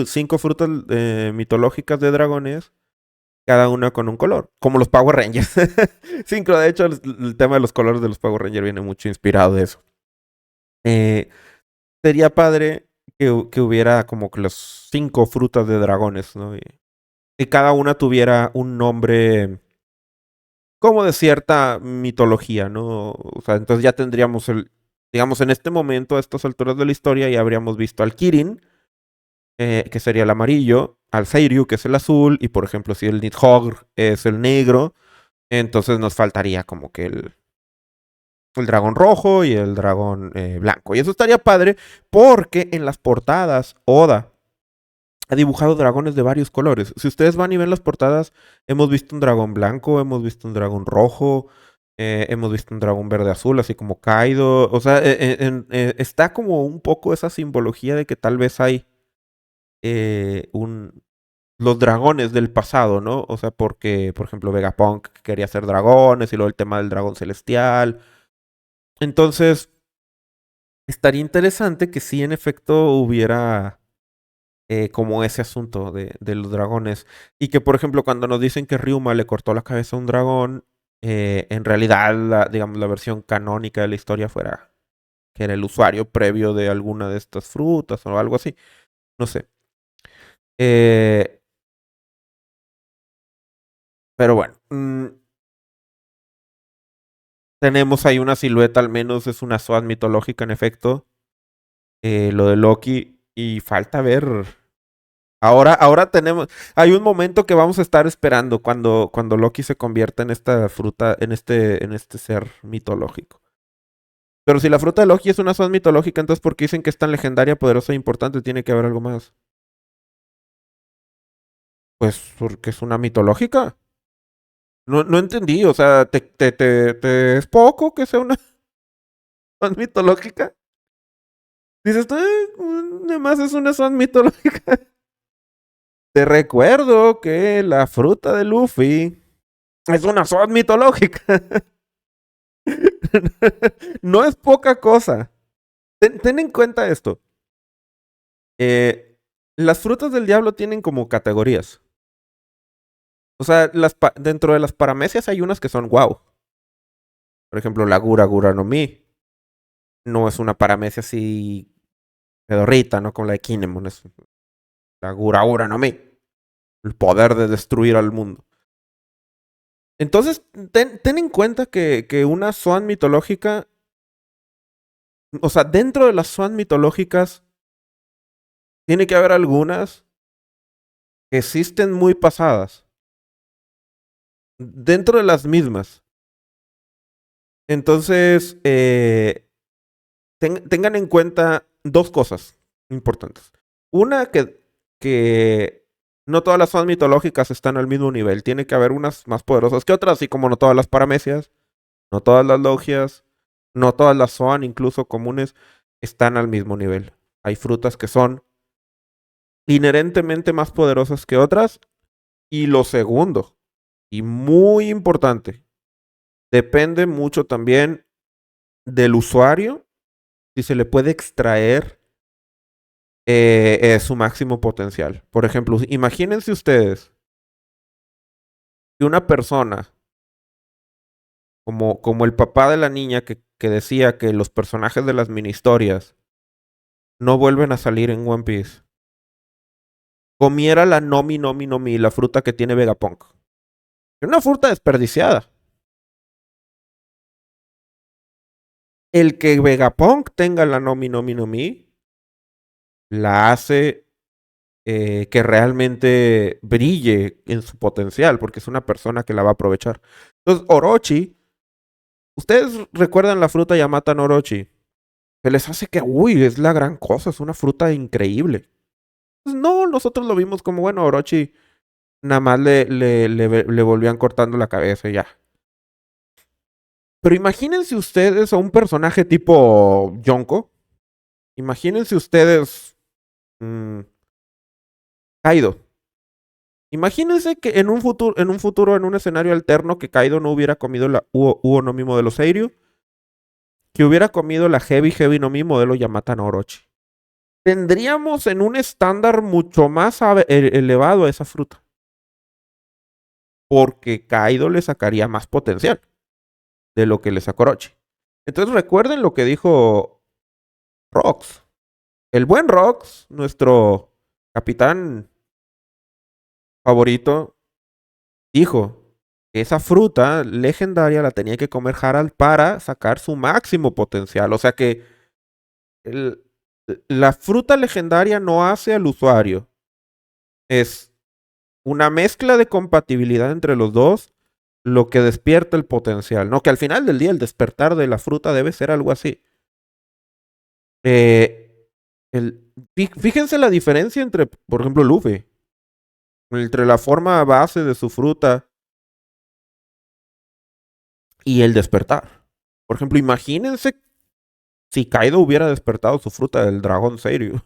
cinco frutas mitológicas de dragones, cada una con un color, como los Power Rangers. Cinco, de hecho, el tema de los colores de los Power Rangers viene mucho inspirado de eso. Eh, Sería padre que hubiera como que las cinco frutas de dragones, ¿no? Y cada una tuviera un nombre como de cierta mitología, ¿no? O sea, entonces ya tendríamos digamos, en este momento, a estas alturas de la historia, ya habríamos visto al Kirin, que sería el amarillo, al Seiryu, que es el azul, y por ejemplo, si el Nidhogg es el negro, entonces nos faltaría como que el dragón rojo y el dragón blanco. Y eso estaría padre porque en las portadas, Oda ha dibujado dragones de varios colores. Si ustedes van y ven las portadas, hemos visto un dragón blanco, hemos visto un dragón rojo, hemos visto un dragón verde azul, así como Kaido. O sea, está como un poco esa simbología de que tal vez hay eh, un, los dragones del pasado, ¿no? O sea, porque, por ejemplo, Vegapunk quería ser dragones y luego el tema del dragón celestial. Entonces, estaría interesante que sí, en efecto, hubiera como ese asunto de los dragones. Y que, por ejemplo, cuando nos dicen que Ryuma le cortó la cabeza a un dragón, en realidad, digamos, la versión canónica de la historia fuera que era el usuario previo de alguna de estas frutas o algo así. No sé. Eh, pero bueno, tenemos ahí una silueta, al menos es una SWAT mitológica en efecto. Lo de Loki. Y falta ver. Ahora tenemos. Hay un momento que vamos a estar esperando cuando Loki se convierta en esta fruta, en este ser mitológico. Pero si la fruta de Loki es una zona mitológica, entonces ¿por qué dicen que es tan legendaria, poderosa e importante? Tiene que haber algo más. Pues porque es una mitológica. No entendí, o sea, ¿te es poco que sea una zona mitológica? Dices tú, además es una zona mitológica. Te recuerdo que la fruta de Luffy es una zona mitológica. No es poca cosa. Ten en cuenta esto. Las frutas del diablo tienen como categorías. O sea, dentro de las paramecias hay unas que son wow. Por ejemplo, la Gura Gura no Mi. No es una paramecia así pedorrita, ¿no? Como la de Kinemon. Es la Gura Gura no Mi. El poder de destruir al mundo. Entonces, ten en cuenta que una Swan mitológica. O sea, dentro de las Swan mitológicas, tiene que haber algunas que existen muy pasadas. Dentro de las mismas. Entonces, tengan en cuenta dos cosas importantes. Una, que no todas las Swan mitológicas están al mismo nivel. Tiene que haber unas más poderosas que otras, así como no todas las paramecias, no todas las logias, no todas las Swan, incluso comunes, están al mismo nivel. Hay frutas que son inherentemente más poderosas que otras. Y lo segundo, y muy importante, depende mucho también del usuario si se le puede extraer su máximo potencial. Por ejemplo, imagínense ustedes que una persona, como el papá de la niña que decía que los personajes de las mini historias no vuelven a salir en One Piece, comiera la Nomi Nomi Nomi, la fruta que tiene Vegapunk. Es una fruta desperdiciada. El que Vegapunk tenga la Nomi Nomi Nomi la hace que realmente brille en su potencial, porque es una persona que la va a aprovechar. Entonces, Orochi, ustedes recuerdan la fruta Yamata no Orochi, se les hace que, uy, es la gran cosa, es una fruta increíble. Pues no, nosotros lo vimos como, bueno, Orochi nada más le volvían cortando la cabeza y ya. Pero imagínense ustedes a un personaje tipo Yonko. Imagínense ustedes Kaido. Imagínense que en un escenario alterno, que Kaido no hubiera comido la Uo no Mi modelo Seiryu, que hubiera comido la Heavy no Mi modelo Yamata no Orochi. Tendríamos en un estándar mucho más elevado a esa fruta. Porque Kaido le sacaría más potencial de lo que le sacó Orochi. Entonces recuerden lo que dijo Rox. El buen Rox, nuestro capitán favorito, dijo que esa fruta legendaria la tenía que comer Harald para sacar su máximo potencial. O sea que el- la fruta legendaria no hace al usuario. Es una mezcla de compatibilidad entre los dos lo que despierta el potencial, ¿no? Que al final del día el despertar de la fruta debe ser algo así. Eh, fíjense la diferencia entre, por ejemplo, Luffy, entre la forma base de su fruta y el despertar. Por ejemplo, imagínense si Kaido hubiera despertado su fruta del dragón Seiryu.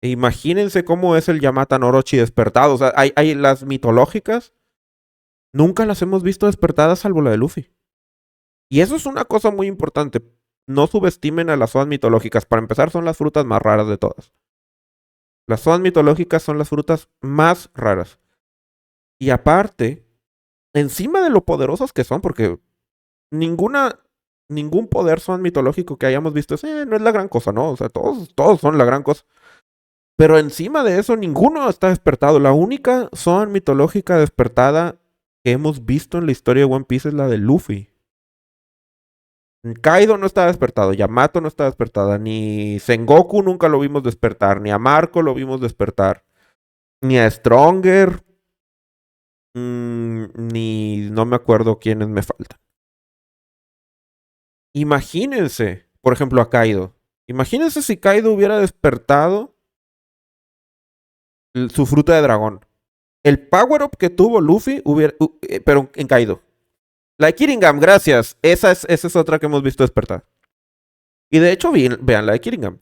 E imagínense cómo es el Yamata no Orochi despertado. O sea, hay las mitológicas, nunca las hemos visto despertadas salvo la de Luffy. Y eso es una cosa muy importante. No subestimen a las zonas mitológicas. Para empezar, son las frutas más raras de todas. Las zonas mitológicas son las frutas más raras. Y aparte, encima de lo poderosas que son, porque ningún poder son mitológico que hayamos visto no es la gran cosa, ¿no? O sea, todos son la gran cosa. Pero encima de eso, ninguno está despertado. La única zona mitológica despertada que hemos visto en la historia de One Piece es la de Luffy. Kaido no está despertado, Yamato no está despertada, ni Sengoku nunca lo vimos despertar, ni a Marco lo vimos despertar, ni a Stronger, ni no me acuerdo quiénes me faltan. Imagínense, por ejemplo, a Kaido. Imagínense si Kaido hubiera despertado su fruta de dragón. El power-up que tuvo Luffy pero en Kaido. La de Kiringam, gracias. Esa es otra que hemos visto despertar. Y de hecho, vean la de Kiringam.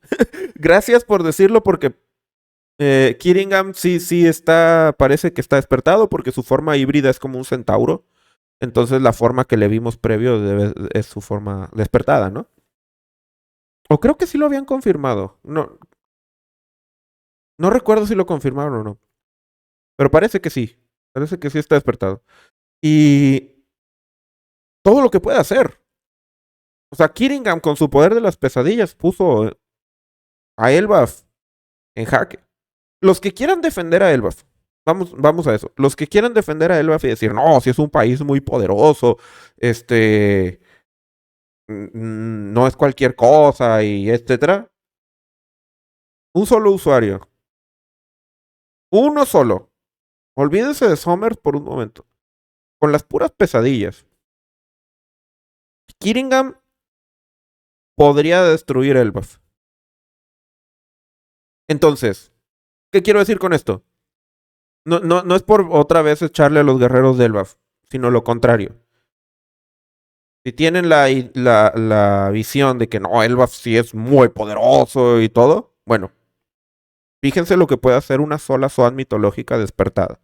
Gracias por decirlo porque Kiringam sí está, parece que está despertado porque su forma híbrida es como un centauro. Entonces la forma que le vimos previo es su forma despertada, ¿no? O creo que sí lo habían confirmado. No recuerdo si lo confirmaron o no. Pero parece que sí. Parece que sí está despertado. Y todo lo que puede hacer. O sea, Kiringham con su poder de las pesadillas puso a Elbaf en jaque. Los que quieran defender a Elbaf, vamos a eso. Los que quieran defender a Elbaf y decir, no, si es un país muy poderoso, este, no es cualquier cosa y etcétera. Un solo usuario. Uno solo. Olvídense de Somers por un momento. Con las puras pesadillas. Kiringham podría destruir Elbaf. Entonces, ¿qué quiero decir con esto? No es por otra vez echarle a los guerreros de Elbaf, sino lo contrario. Si tienen la visión de que no, Elbaf sí es muy poderoso y todo, bueno, fíjense lo que puede hacer una sola Zoan mitológica despertada.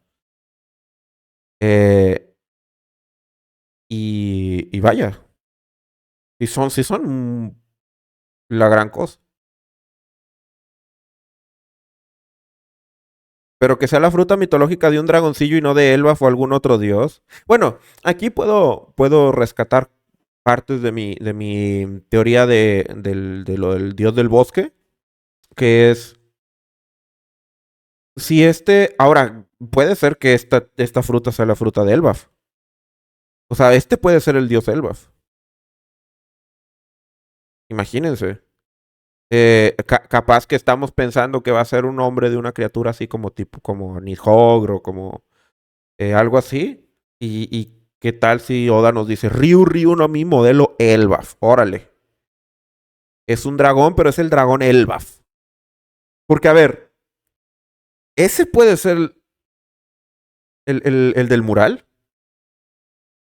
Eh, y vaya, si son la gran cosa. Pero que sea la fruta mitológica de un dragoncillo y no de Elbaf o algún otro dios. Bueno, aquí puedo rescatar partes de mi teoría de lo del dios del bosque, que es, si ahora, puede ser que esta fruta sea la fruta de Elbaf. O sea, este puede ser el dios Elbaf. Imagínense. Capaz que estamos pensando que va a ser un hombre de una criatura así como tipo, como Nidhogg o como algo así. Y qué tal si Oda nos dice, Ryu no mi modelo Elbaf. Órale. Es un dragón, pero es el dragón Elbaf. Porque, a ver, ese puede ser el del mural.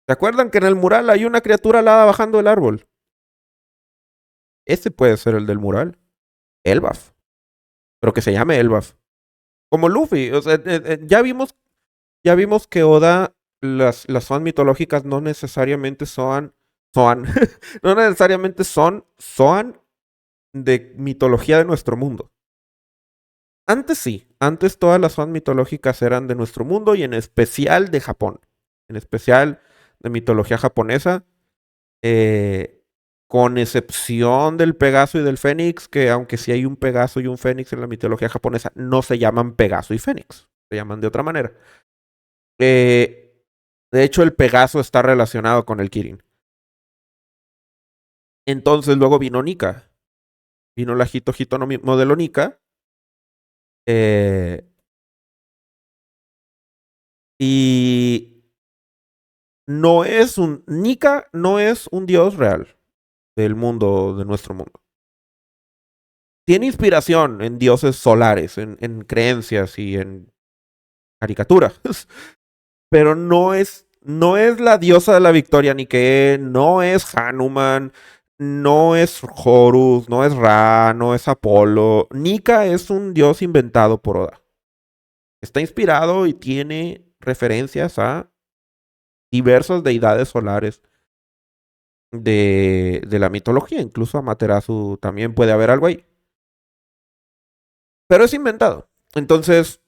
¿Se acuerdan que en el mural hay una criatura alada bajando el árbol? Ese puede ser el del mural. Elbaf. Pero que se llame Elbaf. Como Luffy. O sea, ya vimos que Oda, las Zoan mitológicas no necesariamente son Zoan. No necesariamente son Zoan de mitología de nuestro mundo. Antes sí, antes todas las Zoan mitológicas eran de nuestro mundo y en especial de Japón. En especial de mitología japonesa. Con excepción del Pegaso y del Fénix, que aunque sí hay un Pegaso y un Fénix en la mitología japonesa, no se llaman Pegaso y Fénix. Se llaman de otra manera. Eh, de hecho, el Pegaso está relacionado con el Kirin. Entonces luego vino Nika. Vino la Hito Hito no modelo Nika. Eh, y Nika no es un dios real del mundo, de nuestro mundo. Tiene inspiración en dioses solares, en creencias y en caricaturas. Pero no es la diosa de la victoria, ni que no es Hanuman, no es Horus, no es Ra, no es Apolo. Nika es un dios inventado por Oda. Está inspirado y tiene referencias a diversas deidades solares de la mitología. Incluso a Materazu también puede haber algo ahí. Pero es inventado. Entonces,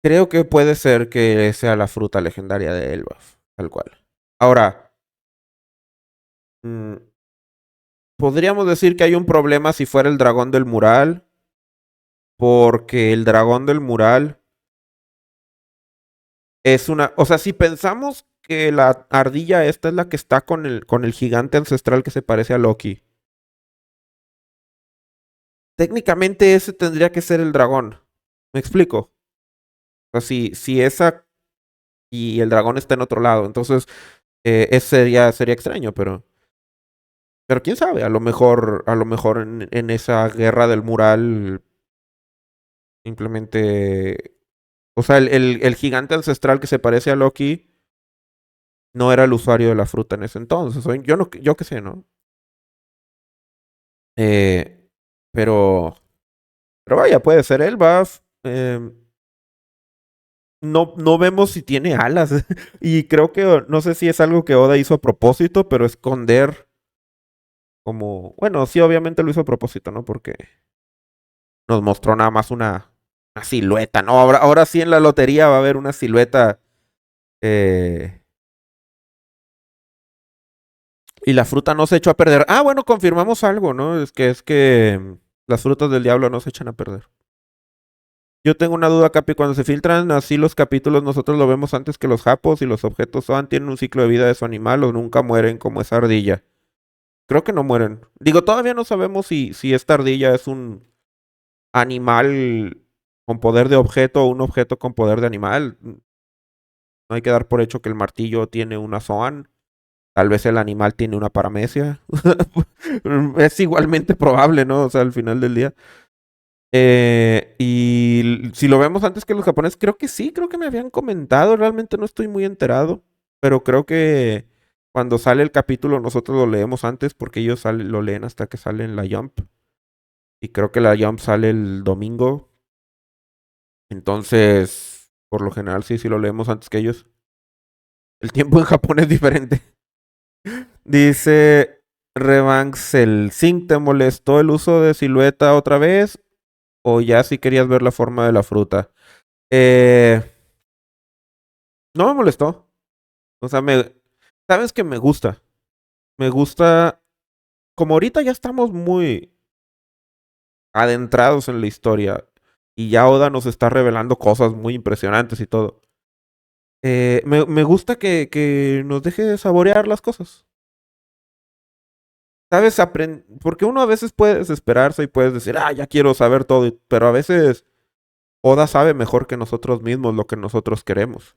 creo que puede ser que sea la fruta legendaria de Elbaf, tal cual. Ahora, mm, podríamos decir que hay un problema si fuera el dragón del mural, porque el dragón del mural es una... O sea, si pensamos que la ardilla esta es la que está con el gigante ancestral que se parece a Loki, técnicamente ese tendría que ser el dragón. ¿Me explico? O sea, si esa y el dragón está en otro lado, entonces ese sería extraño, pero quién sabe, a lo mejor en esa guerra del mural simplemente... O sea, el gigante ancestral que se parece a Loki no era el usuario de la fruta en ese entonces. Yo qué sé, ¿no? Eh, pero, pero vaya, puede ser el buff. No vemos si tiene alas. Y creo que, no sé si es algo que Oda hizo a propósito, pero esconder como... Bueno, sí, obviamente lo hizo a propósito, ¿no? Porque nos mostró nada más una una silueta, ¿no? Ahora sí en la lotería va a haber una silueta. eh, y la fruta no se echó a perder. Ah, bueno, confirmamos algo, ¿no? Es que las frutas del diablo no se echan a perder. Yo tengo una duda, Capi. Cuando se filtran así los capítulos, nosotros lo vemos antes que los japos y los objetos SOAN tienen un ciclo de vida de su animal o nunca mueren como esa ardilla. Creo que no mueren. Digo, todavía no sabemos si esta ardilla es un animal con poder de objeto o un objeto con poder de animal. No hay que dar por hecho que el martillo tiene una SOAN. Tal vez el animal tiene una paramecia. Es igualmente probable, ¿no? O sea, al final del día. Y si lo vemos antes que los japoneses, creo que sí, creo que me habían comentado. Realmente no estoy muy enterado. Pero creo que cuando sale el capítulo nosotros lo leemos antes porque ellos lo leen hasta que sale en la Jump. Y creo que la Jump sale el domingo. Entonces, por lo general sí lo leemos antes que ellos. El tiempo en Japón es diferente. Dice Revanxel, ¿Zinc te molestó el uso de silueta otra vez? ¿O ya si querías ver la forma de la fruta? Eh, no me molestó. O sea, sabes que me gusta. Me gusta. Como ahorita ya estamos muy adentrados en la historia. Y ya Oda nos está revelando cosas muy impresionantes y todo. Me gusta que nos deje de saborear las cosas. ¿Sabes? Porque uno a veces puede desesperarse y puedes decir, ah, ya quiero saber todo. Pero a veces Oda sabe mejor que nosotros mismos lo que nosotros queremos.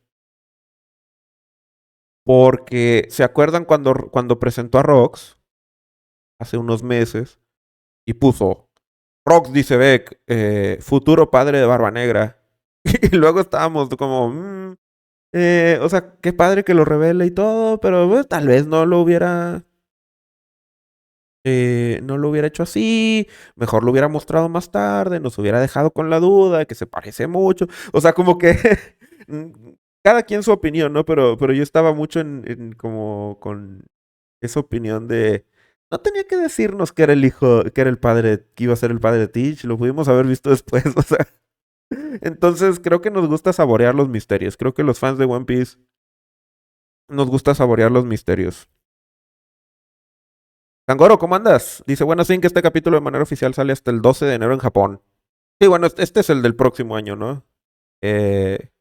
Porque, ¿se acuerdan cuando presentó a Rox hace unos meses y puso, Rox dice Beck, futuro padre de Barba Negra? Y luego estábamos como, o sea, qué padre que lo revele y todo, pero tal vez no lo hubiera hecho así, mejor lo hubiera mostrado más tarde, nos hubiera dejado con la duda de que se parece mucho. O sea, como que cada quien su opinión, ¿no? Pero yo estaba mucho en como con esa opinión de no tenía que decirnos que era el hijo, que era el padre, que iba a ser el padre de Teach, lo pudimos haber visto después, o sea. Entonces creo que nos gusta saborear los misterios. Creo que los fans de One Piece nos gusta saborear los misterios. Kangoro, ¿cómo andas? Dice, bueno, sí, que este capítulo de manera oficial sale hasta el 12 de enero en Japón. Sí, bueno, este es el del próximo año, ¿no? Eh,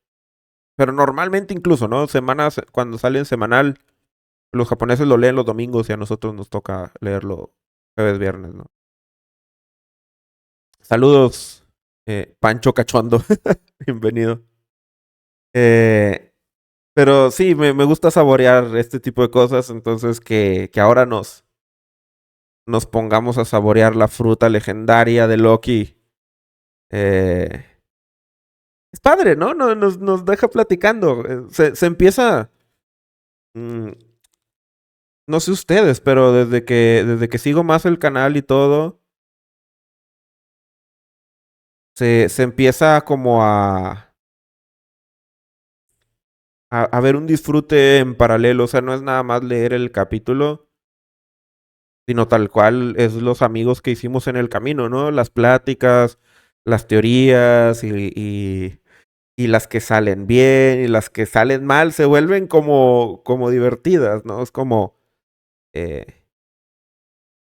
pero normalmente incluso, ¿no? Semanas, cuando sale en semanal, los japoneses lo leen los domingos y a nosotros nos toca leerlo jueves, viernes, ¿no? Saludos, Pancho Cachondo. Bienvenido. Eh, pero sí, me gusta saborear este tipo de cosas, entonces que ahora nos pongamos a saborear la fruta legendaria de Loki. Eh, es padre, ¿no? Nos deja platicando. Se empieza. mm, no sé ustedes, pero desde que sigo más el canal y todo, se empieza como a ver un disfrute en paralelo. O sea, no es nada más leer el capítulo, sino tal cual es los amigos que hicimos en el camino, ¿no? Las pláticas, las teorías y las que salen bien y las que salen mal se vuelven como divertidas, ¿no? Es como eh,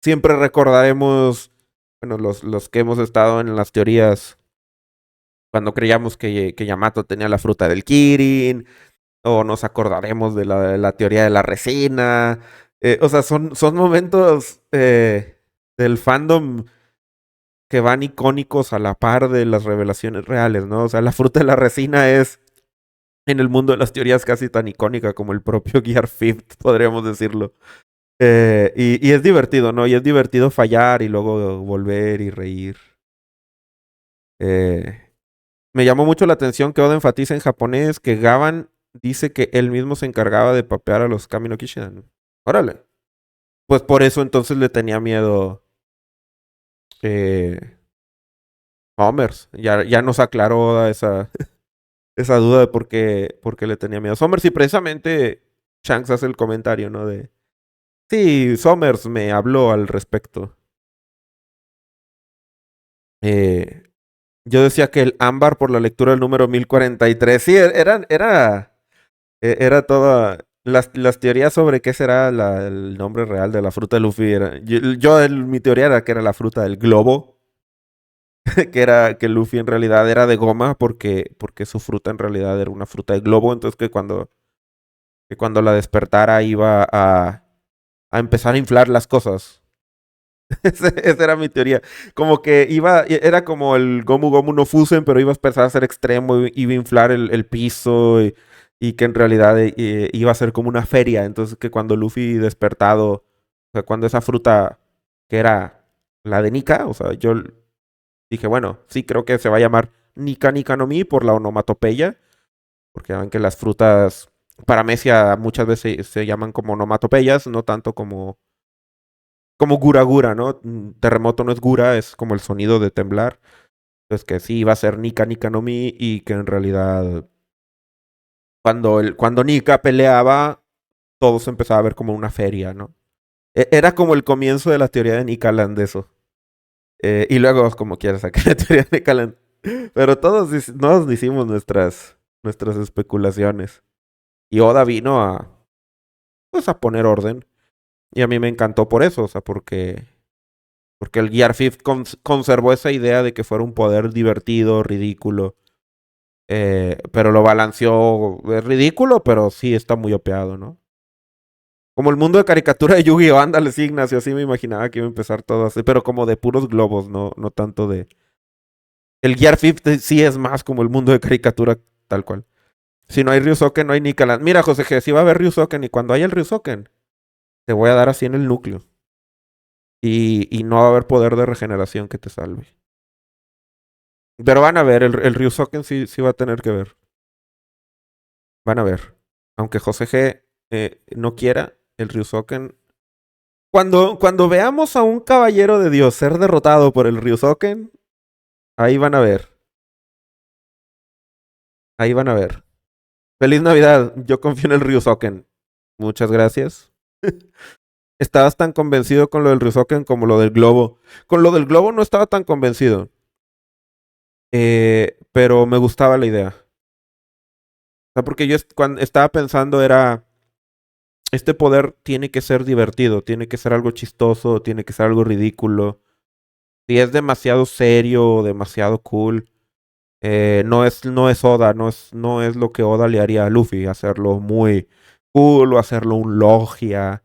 siempre recordaremos, bueno, los que hemos estado en las teorías cuando creíamos que Yamato tenía la fruta del Kirin, o nos acordaremos de la teoría de la resina. O sea, son momentos del fandom que van icónicos a la par de las revelaciones reales, ¿no? O sea, la fruta de la resina es en el mundo de las teorías casi tan icónica como el propio Gear Fifth, podríamos decirlo. Y es divertido, ¿no? Y es divertido fallar y luego volver y reír. Eh, Me llamó mucho la atención que Oda enfatiza en japonés que Gavan dice que él mismo se encargaba de papear a los Kami no Kishidan. Órale. Pues por eso entonces le tenía miedo eh, Homers. Ya nos aclaró Oda esa duda de por qué le tenía miedo. Somers, y precisamente Shanks hace el comentario, ¿no? Sí, Somers me habló al respecto. Eh, Yo decía que el ámbar por la lectura del número 1043. Sí, era toda. Las teorías sobre qué será el nombre real de la fruta de Luffy. Mi teoría era que era la fruta del globo. Que era que Luffy en realidad era de goma porque su fruta en realidad era una fruta de globo. Entonces que cuando la despertara iba a empezar a inflar las cosas. Esa era mi teoría. Como que era como el Gomu Gomu no Fusen, pero iba a empezar a ser extremo, iba a inflar el piso y que en realidad iba a ser como una feria. Entonces que cuando Luffy despertado, o sea, cuando esa fruta que era la de Nika, o sea, yo dije, bueno, sí creo que se va a llamar Nika Nika no Mi por la onomatopeya, porque saben que las frutas paramecia muchas veces se llaman como onomatopeyas, no tanto como gura gura, ¿no? Terremoto no es gura, es como el sonido de temblar. Entonces que sí iba a ser Nika Nika no Mi y que en realidad cuando Nika peleaba, todo se empezaba a ver como una feria, ¿no? Era como el comienzo de la teoría de Nika Land eso. Y luego, como quieras, sacar la teoría de Nika Land. Pero todos hicimos nuestras especulaciones. Y Oda vino pues a poner orden. Y a mí me encantó por eso, o sea, porque el Gear 5 conservó esa idea de que fuera un poder divertido, ridículo. Pero lo balanceó. Es ridículo, pero sí está muy opeado, ¿no? Como el mundo de caricatura de Yu-Gi-Oh! Ándale, sí, Ignacio, así me imaginaba que iba a empezar todo así, pero como de puros globos, no tanto de. El Gear 5 sí es más como el mundo de caricatura tal cual. Si no hay Ryusoken, no hay Nikalan. Mira, José G, si va a haber Ryusoken y cuando haya el Ryusoken, te voy a dar así en el núcleo. Y no va a haber poder de regeneración que te salve. Pero van a ver, el Ryusoken sí va a tener que ver. Van a ver. Aunque José G no quiera, el Ryusoken. Cuando veamos a un caballero de Dios ser derrotado por el Ryusoken, ahí van a ver. Ahí van a ver. Feliz Navidad. Yo confío en el Ryusoken. Muchas gracias. Estabas tan convencido con lo del Ryusoken como lo del globo. Con lo del globo no estaba tan convencido. Pero me gustaba la idea. O sea, porque yo cuando estaba pensando era, este poder tiene que ser divertido, tiene que ser algo chistoso, tiene que ser algo ridículo. Si es demasiado serio o demasiado cool, no es Oda, no es lo que Oda le haría a Luffy, hacerlo muy cool o hacerlo un logia.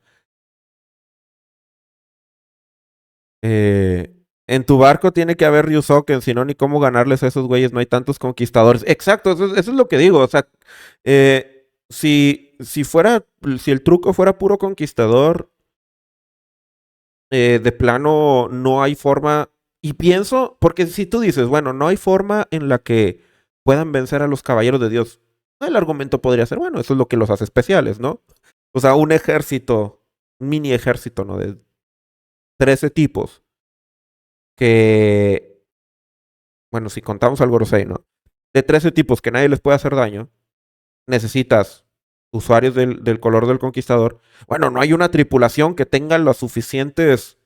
En tu barco tiene que haber Ryusoken, si no, ni cómo ganarles a esos güeyes, no hay tantos conquistadores. Exacto, eso es lo que digo. O sea, si el truco fuera puro conquistador, de plano no hay forma. Y pienso, porque si tú dices, bueno, no hay forma en la que puedan vencer a los caballeros de Dios, el argumento podría ser, bueno, eso es lo que los hace especiales, ¿no? O sea, un ejército, un mini ejército, ¿no? De 13 tipos que, bueno, si contamos al Gorosei, ¿no? De 13 tipos que nadie les puede hacer daño, necesitas usuarios del color del conquistador. Bueno, no hay una tripulación que tenga los suficientes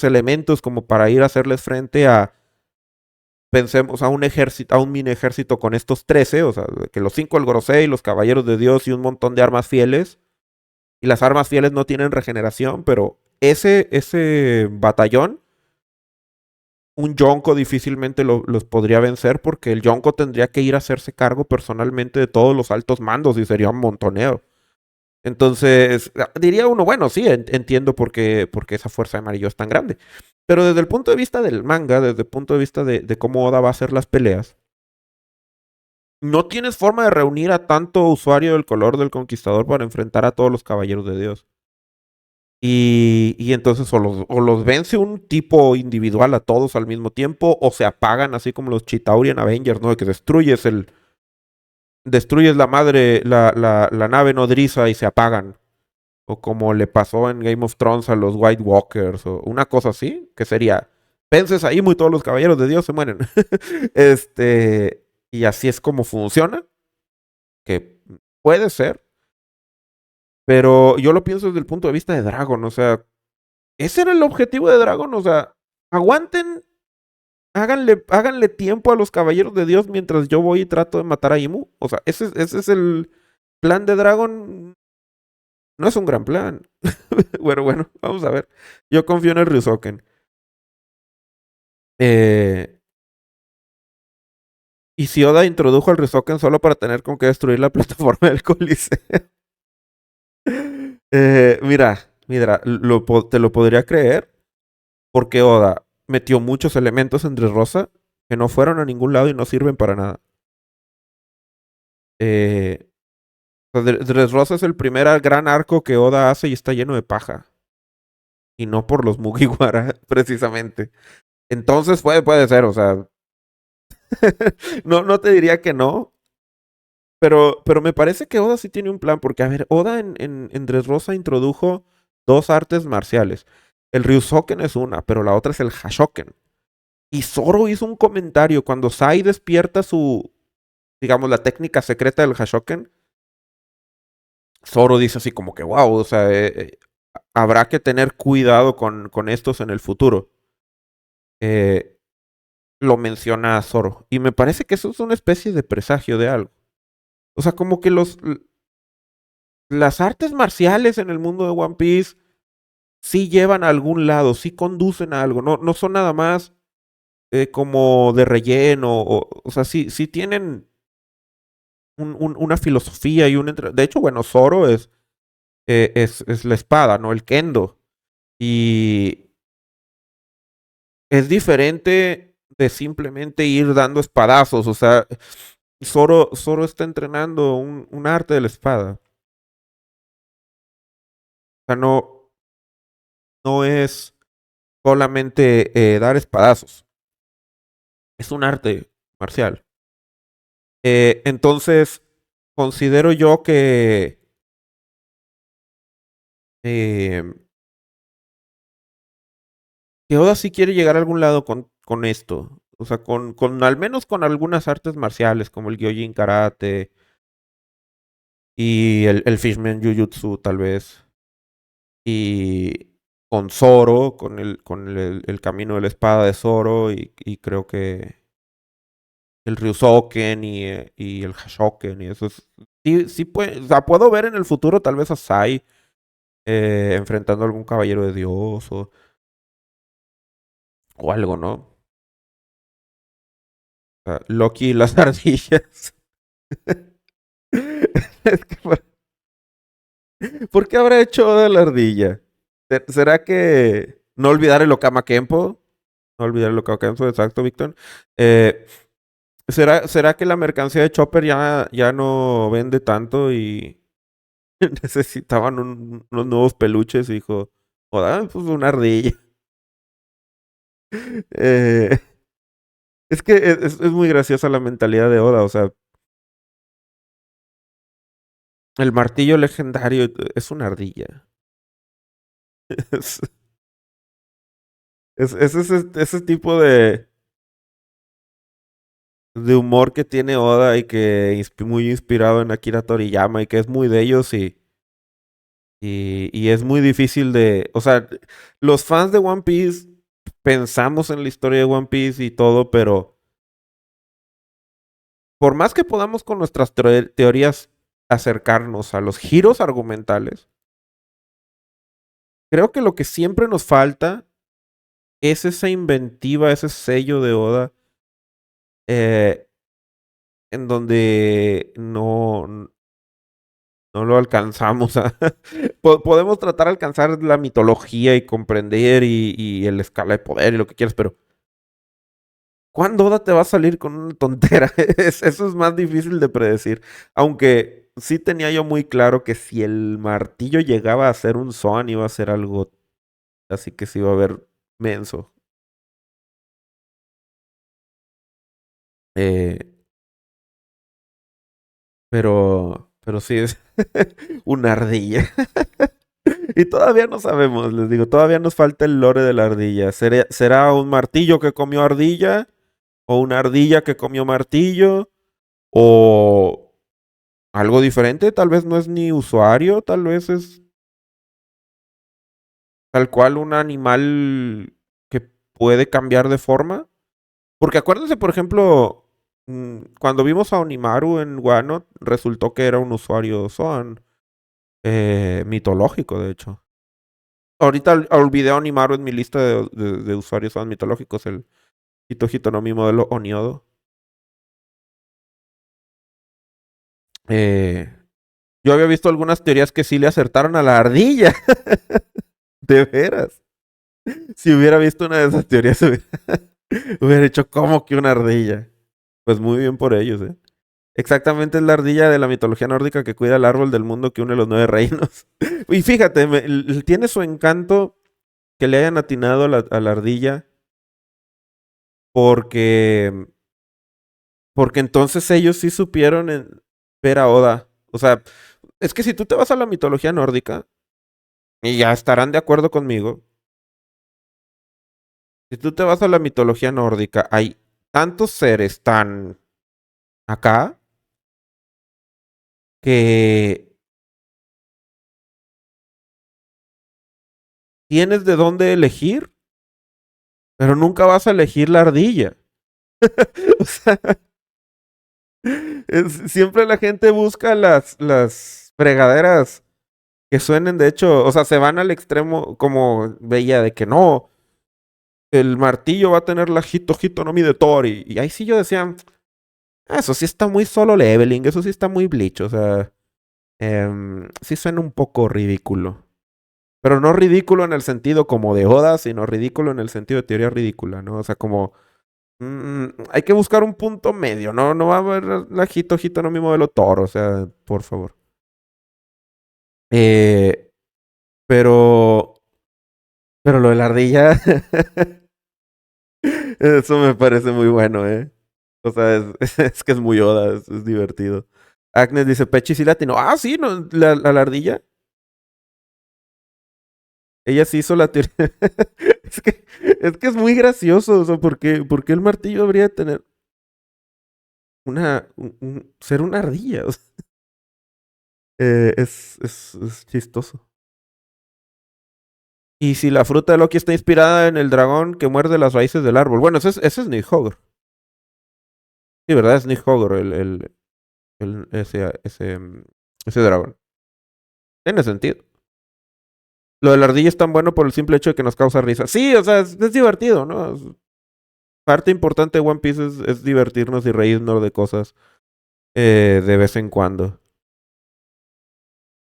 elementos como para ir a hacerles frente pensemos, a un ejército, a un mini ejército con estos 13, o sea, que los 5 del Gorosei, los caballeros de Dios y un montón de armas fieles. Y las armas fieles no tienen regeneración, pero ese batallón, un Yonko difícilmente los podría vencer porque el Yonko tendría que ir a hacerse cargo personalmente de todos los altos mandos y sería un montoneo. Entonces, diría uno, bueno, sí, entiendo por qué esa fuerza de amarillo es tan grande. Pero desde el punto de vista del manga, desde el punto de vista de cómo Oda va a hacer las peleas, no tienes forma de reunir a tanto usuario del color del conquistador para enfrentar a todos los caballeros de Dios. Y entonces o los vence un tipo individual a todos al mismo tiempo, o se apagan así como los Chitaurian Avengers, ¿no? De que destruyes la nave nodriza y se apagan. O como le pasó en Game of Thrones a los White Walkers, o una cosa así, que sería, vences ahí muy todos los caballeros de Dios se mueren. Y así es como funciona, que puede ser, pero yo lo pienso desde el punto de vista de Dragon, o sea, ese era el objetivo de Dragon, o sea, aguanten háganle tiempo a los caballeros de Dios mientras yo voy y trato de matar a Imu. O sea, ese es el plan de Dragon. No es un gran plan. Bueno, vamos a ver. Yo confío en el Ryusoken. Eh, y si Oda introdujo al Ryusoken solo para tener con qué destruir la plataforma del Coliseo. Mira, te lo podría creer porque Oda metió muchos elementos en Dressrosa que no fueron a ningún lado y no sirven para nada. Eh, Dressrosa es el primer gran arco que Oda hace y está lleno de paja. Y no por los Mugiwara, precisamente. Entonces puede ser, o sea, no te diría que no, pero me parece que Oda sí tiene un plan, porque, a ver, Oda en Dressrosa introdujo dos artes marciales. El Ryusoken es una, pero la otra es el Hashoken. Y Zoro hizo un comentario cuando Sai despierta su, digamos, la técnica secreta del Hashoken. Zoro dice así como que, wow, o sea, habrá que tener cuidado con estos en el futuro. Eh, lo menciona Zoro. Y me parece que eso es una especie de presagio de algo. O sea, como que las artes marciales en el mundo de One Piece sí llevan a algún lado, sí conducen a algo. No son nada más como de relleno. O sea, sí tienen una filosofía y un... De hecho, bueno, Zoro es la espada, ¿no? El kendo. Y es diferente de simplemente ir dando espadazos. O sea, Zoro está entrenando un arte de la espada. O sea, no es solamente dar espadazos. Es un arte marcial. Entonces, considero yo eh, que Oda sí quiere llegar a algún lado con esto. O sea, con al menos con algunas artes marciales, como el Gyojin Karate y el Fishman Jujutsu, tal vez. Y con Zoro, con el camino de la espada de Zoro, y creo que el Ryusoken y el Hashoken, y eso es. Sí, o sea, puedo ver en el futuro tal vez a Sai enfrentando a algún caballero de Dios o algo, ¿no? O sea, Loki y las ardillas. Es que, ¿por qué habrá hecho de la ardilla? ¿Será que no olvidar el Okama Kenpo? No olvidar el Okama Kenpo, exacto, Víctor. Eh, ¿será que la mercancía de Chopper ya no vende tanto y necesitaban unos nuevos peluches? Y dijo, joder, pues una ardilla. Eh, es que es muy graciosa la mentalidad de Oda, o sea, el martillo legendario es una ardilla. Es, es ese tipo de humor que tiene Oda y que muy inspirado en Akira Toriyama y que es muy de ellos y es muy difícil de... O sea, los fans de One Piece pensamos en la historia de One Piece y todo, pero por más que podamos con nuestras teorías acercarnos a los giros argumentales, creo que lo que siempre nos falta es esa inventiva, ese sello de Oda eh, en donde no lo alcanzamos podemos tratar de alcanzar la mitología y comprender y el escala de poder y lo que quieras, pero ¿cuándo Oda te va a salir con una tontera? Eso es más difícil de predecir. Aunque sí tenía yo muy claro que si el martillo llegaba a ser un Zoan iba a ser algo así que se iba a ver menso. Eh, pero sí es una ardilla. Y todavía no sabemos, les digo, todavía nos falta el lore de la ardilla. ¿Será un martillo que comió ardilla? ¿O una ardilla que comió martillo? ¿O algo diferente? Tal vez no es ni usuario, tal vez es tal cual un animal que puede cambiar de forma. Porque acuérdense, por ejemplo, cuando vimos a Onimaru en Wano, resultó que era un usuario Zoan, mitológico, de hecho. Ahorita olvidé a Onimaru en mi lista de usuarios Zoan mitológicos, el Hito no mi modelo Oniodo. Eh, yo había visto algunas teorías que sí le acertaron a la ardilla. De veras. Si hubiera visto una de esas teorías, hubiera hecho como que una ardilla. Pues muy bien por ellos, ¿eh? Exactamente es la ardilla de la mitología nórdica que cuida el árbol del mundo que une los 9 reinos. Y fíjate, tiene su encanto que le hayan atinado a la ardilla porque, porque entonces ellos sí supieron ver a Oda. O sea, es que si tú te vas a la mitología nórdica, y ya estarán de acuerdo conmigo, si tú te vas a la mitología nórdica, hay tantos seres tan acá que tienes de dónde elegir, pero nunca vas a elegir la ardilla. O sea, siempre la gente busca las fregaderas que suenen, de hecho, o sea, se van al extremo como veía de que no, el martillo va a tener la Hito no mi de Thor. Y ahí sí yo decía, eso sí está muy solo leveling, eso sí está muy bleach, o sea, sí suena un poco ridículo. Pero no ridículo en el sentido como de Oda, sino ridículo en el sentido de teoría ridícula, ¿no? O sea, como hay que buscar un punto medio, ¿no? No va a haber la Hito no mi modelo Thor, o sea, por favor. Eh, pero, pero lo de la ardilla, eso me parece muy bueno, ¿eh? O sea, es que es muy Oda, es divertido. Agnes dice, Pechi sí latino. Ah, sí, no, la ardilla. Ella sí hizo la teoría. Es que es muy gracioso. O sea, ¿por qué el martillo habría de tener ser una ardilla? O sea, es chistoso. Y si la fruta de Loki está inspirada en el dragón que muerde las raíces del árbol. Bueno, ese es Nidhogg. Sí, ¿verdad? Es Nidhogg ese dragón. Tiene sentido. Lo de la ardilla es tan bueno por el simple hecho de que nos causa risa. Sí, o sea, es divertido, ¿no? Parte importante de One Piece es divertirnos y reírnos de cosas de vez en cuando.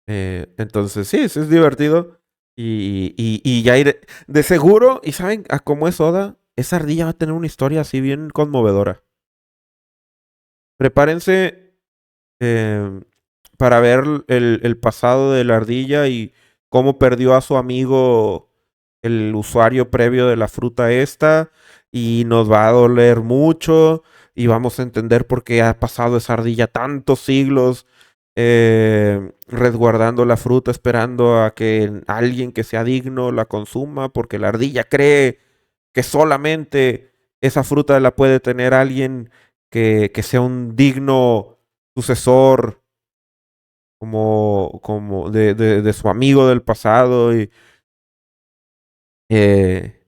Entonces, sí, sí es divertido. Y ya iré. De seguro, ¿y saben a cómo es Oda? Esa ardilla va a tener una historia así bien conmovedora. Prepárense eh, para ver el pasado de la ardilla y cómo perdió a su amigo el usuario previo de la fruta esta. Y nos va a doler mucho. Y vamos a entender por qué ha pasado esa ardilla tantos siglos resguardando la fruta, esperando a que alguien que sea digno la consuma, porque la ardilla cree que solamente esa fruta la puede tener alguien que sea un digno sucesor como de su amigo del pasado. Y, eh,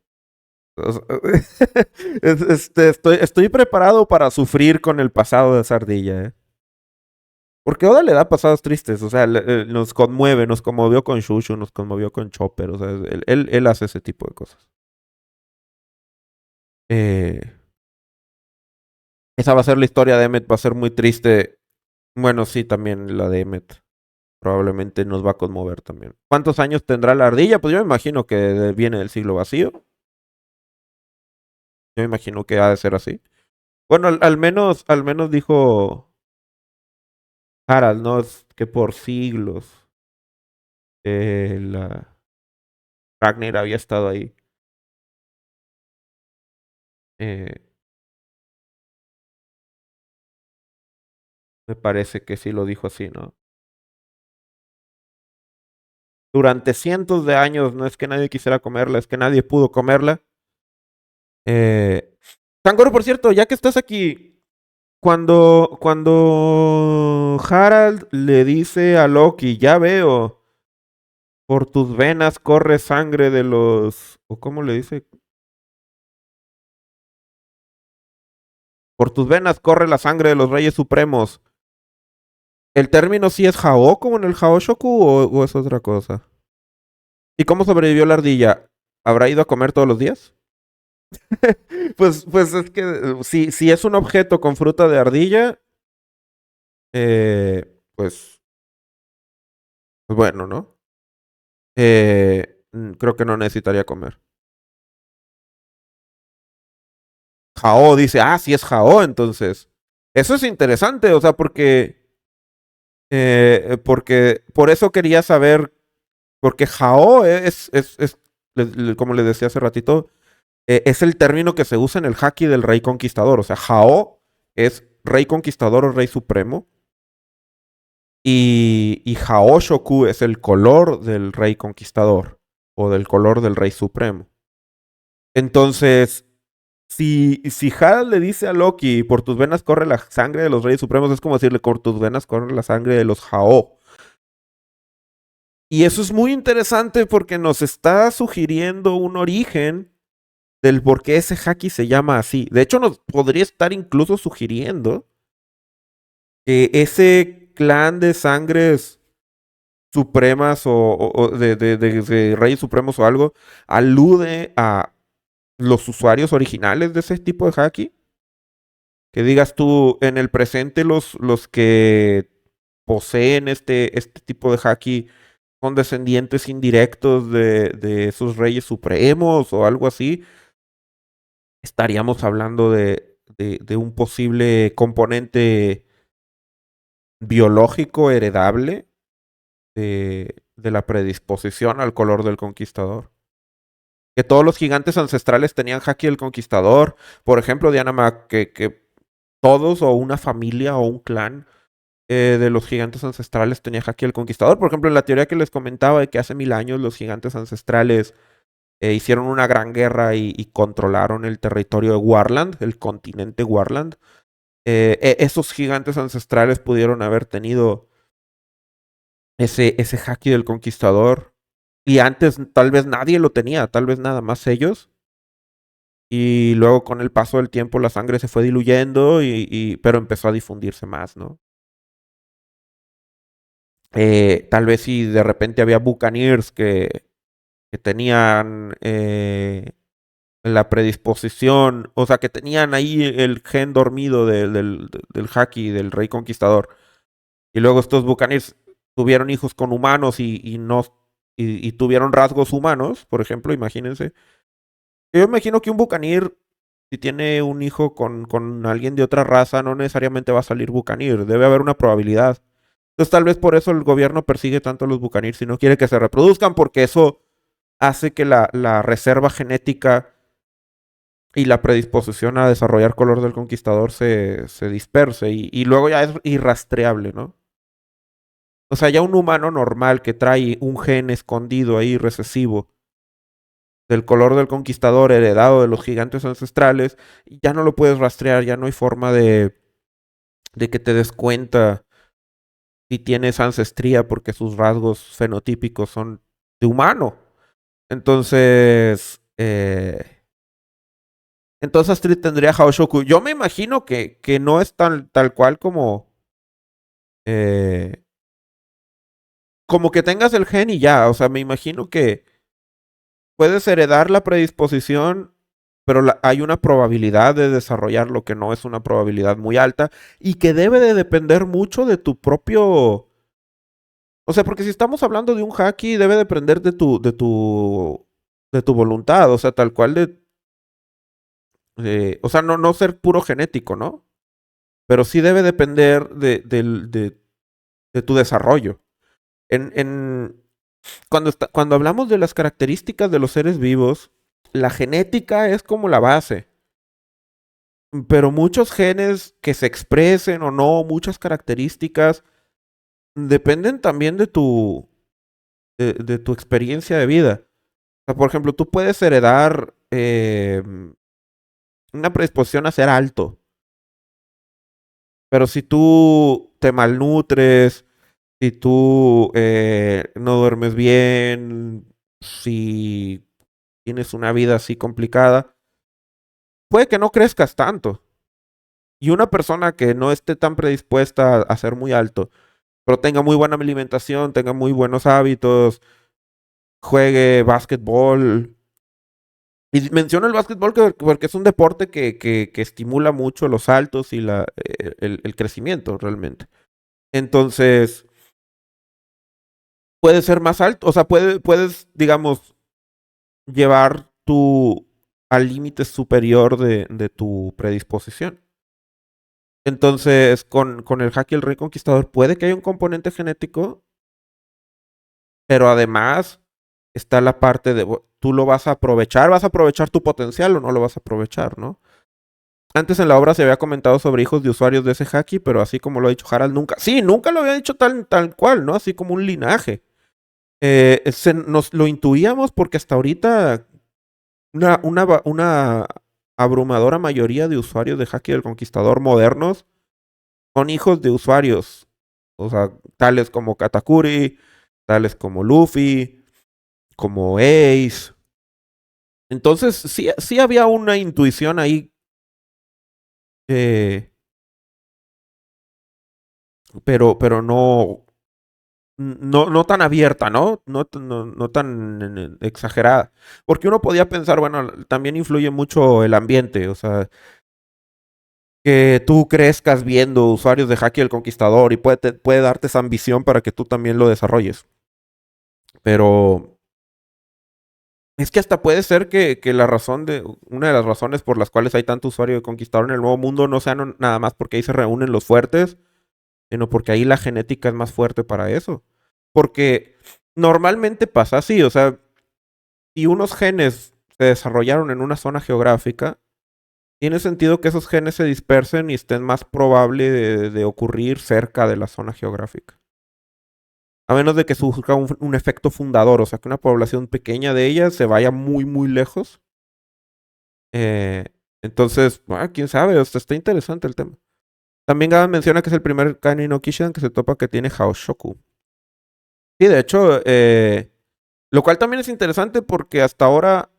estoy preparado para sufrir con el pasado de esa ardilla, ¿eh? Porque Oda le da pasados tristes, o sea, nos conmueve, nos conmovió con Shushu, nos conmovió con Chopper, o sea, él hace ese tipo de cosas. Eh, esa va a ser la historia de Emmet, va a ser muy triste. Bueno, sí, también la de Emmet. Probablemente nos va a conmover también. ¿Cuántos años tendrá la ardilla? Pues yo me imagino que viene del siglo vacío. Yo me imagino que ha de ser así. Bueno, al menos dijo Harald, ¿no? Es que por siglos la Ragnar había estado ahí. Eh, Me parece que sí lo dijo así, ¿no? Durante cientos de años no es que nadie quisiera comerla, es que nadie pudo comerla. Eh, Tangoro, por cierto, ya que estás aquí, cuando Harald le dice a Loki, ya veo, por tus venas corre sangre de los... ¿O cómo le dice? Por tus venas corre la sangre de los reyes supremos. ¿El término sí es Hao como en el Hao-shoku o es otra cosa? ¿Y cómo sobrevivió la ardilla? ¿Habrá ido a comer todos los días? Pues es que si es un objeto con fruta de ardilla, pues bueno, ¿no? Creo que no necesitaría comer. Jao dice, sí es Jao, entonces. Eso es interesante, o sea, porque por eso quería saber, porque Jao como les decía hace ratito, es el término que se usa en el haki del rey conquistador. O sea, Jao es rey conquistador o rey supremo. Y Hao Shoku es el color del rey conquistador o del color del rey supremo. Entonces, si Harald le dice a Loki, por tus venas corre la sangre de los reyes supremos, es como decirle, por tus venas corre la sangre de los Hao. Y eso es muy interesante porque nos está sugiriendo un origen del por qué ese haki se llama así. De hecho, nos podría estar incluso sugiriendo que ese clan de sangres supremas o de reyes supremos o algo alude a los usuarios originales de ese tipo de haki. Que digas tú, en el presente los que poseen este tipo de haki son descendientes indirectos de esos reyes supremos o algo así. Estaríamos hablando de un posible componente biológico heredable de la predisposición al color del conquistador. Que todos los gigantes ancestrales tenían haki del conquistador. Por ejemplo, Diana Mac, que todos o una familia o un clan de los gigantes ancestrales tenía haki del conquistador. Por ejemplo, en la teoría que les comentaba de que hace 1000 años los gigantes ancestrales hicieron una gran guerra y controlaron el territorio de Warland, el continente Warland. Esos gigantes ancestrales pudieron haber tenido ese haki del conquistador. Y antes tal vez nadie lo tenía, tal vez nada más ellos. Y luego con el paso del tiempo la sangre se fue diluyendo, pero empezó a difundirse más, ¿no? Tal vez si de repente había Buccaneers que tenían la predisposición, o sea, que tenían ahí el gen dormido del haki, del rey conquistador. Y luego estos Buccaneers tuvieron hijos con humanos y tuvieron rasgos humanos, por ejemplo, imagínense. Yo imagino que un Buccaneer, si tiene un hijo con alguien de otra raza, no necesariamente va a salir Buccaneer. Debe haber una probabilidad. Entonces, tal vez por eso el gobierno persigue tanto a los Buccaneers si no quiere que se reproduzcan, porque eso hace que la reserva genética y la predisposición a desarrollar color del conquistador se disperse y luego ya es irrastreable, ¿no? O sea, ya un humano normal que trae un gen escondido ahí recesivo del color del conquistador heredado de los gigantes ancestrales, ya no lo puedes rastrear, ya no hay forma de que te des cuenta si tienes ancestría porque sus rasgos fenotípicos son de humano. Entonces, entonces Astrid tendría Haoshoku. Yo me imagino que no es tal cual eh, como que tengas el gen y ya. O sea, me imagino que puedes heredar la predisposición, pero hay una probabilidad de desarrollarlo que no es una probabilidad muy alta y que debe de depender mucho de tu propio. O sea, porque si estamos hablando de un haki, debe depender de tu voluntad. O sea, tal cual o sea, no ser puro genético, ¿no? Pero sí debe depender de tu desarrollo. En, cuando hablamos de las características de los seres vivos, la genética es como la base. Pero muchos genes que se expresen o no, muchas características, dependen también de tu experiencia de vida. O sea, por ejemplo, tú puedes heredar una predisposición a ser alto, pero si tú te malnutres, si tú no duermes bien, si tienes una vida así complicada, puede que no crezcas tanto. Y una persona que no esté tan predispuesta a ser muy alto, pero tenga muy buena alimentación, tenga muy buenos hábitos, juegue básquetbol. Y menciono el básquetbol porque es un deporte que estimula mucho los saltos y el crecimiento realmente. Entonces, puedes ser más alto, o sea, puedes, digamos, llevar tu al límite superior de tu predisposición. Entonces, con el Haki el Rey Conquistador puede que haya un componente genético, pero además está la parte de tú lo vas a aprovechar tu potencial o no lo vas a aprovechar, ¿no? Antes en la obra se había comentado sobre hijos de usuarios de ese Haki, pero así como lo ha dicho Harald, nunca, sí, nunca lo había dicho tal cual, ¿no? Así como un linaje. Nos lo intuíamos porque hasta ahorita una abrumadora mayoría de usuarios de Haki del Conquistador modernos son hijos de usuarios, o sea, tales como Katakuri, tales como Luffy, como Ace. Entonces, sí había una intuición ahí, eh, pero no tan abierta, ¿no? No tan exagerada. Porque uno podía pensar, bueno, también influye mucho el ambiente, o sea, que tú crezcas viendo usuarios de Haki el Conquistador y puede darte esa ambición para que tú también lo desarrolles. Pero es que hasta puede ser que una de las razones por las cuales hay tanto usuario de Conquistador en el Nuevo Mundo no sea nada más porque ahí se reúnen los fuertes, sino porque ahí la genética es más fuerte para eso. Porque normalmente pasa así, o sea, si unos genes se desarrollaron en una zona geográfica, tiene sentido que esos genes se dispersen y estén más probable de ocurrir cerca de la zona geográfica. A menos de que surja un efecto fundador, o sea, que una población pequeña de ellas se vaya muy lejos. Eh, entonces, bueno, quién sabe, o sea, está interesante el tema. También Gaban menciona que es el primer Kaini no Kishidan que se topa que tiene Haoshoku. Sí, de hecho, lo cual también es interesante porque hasta ahora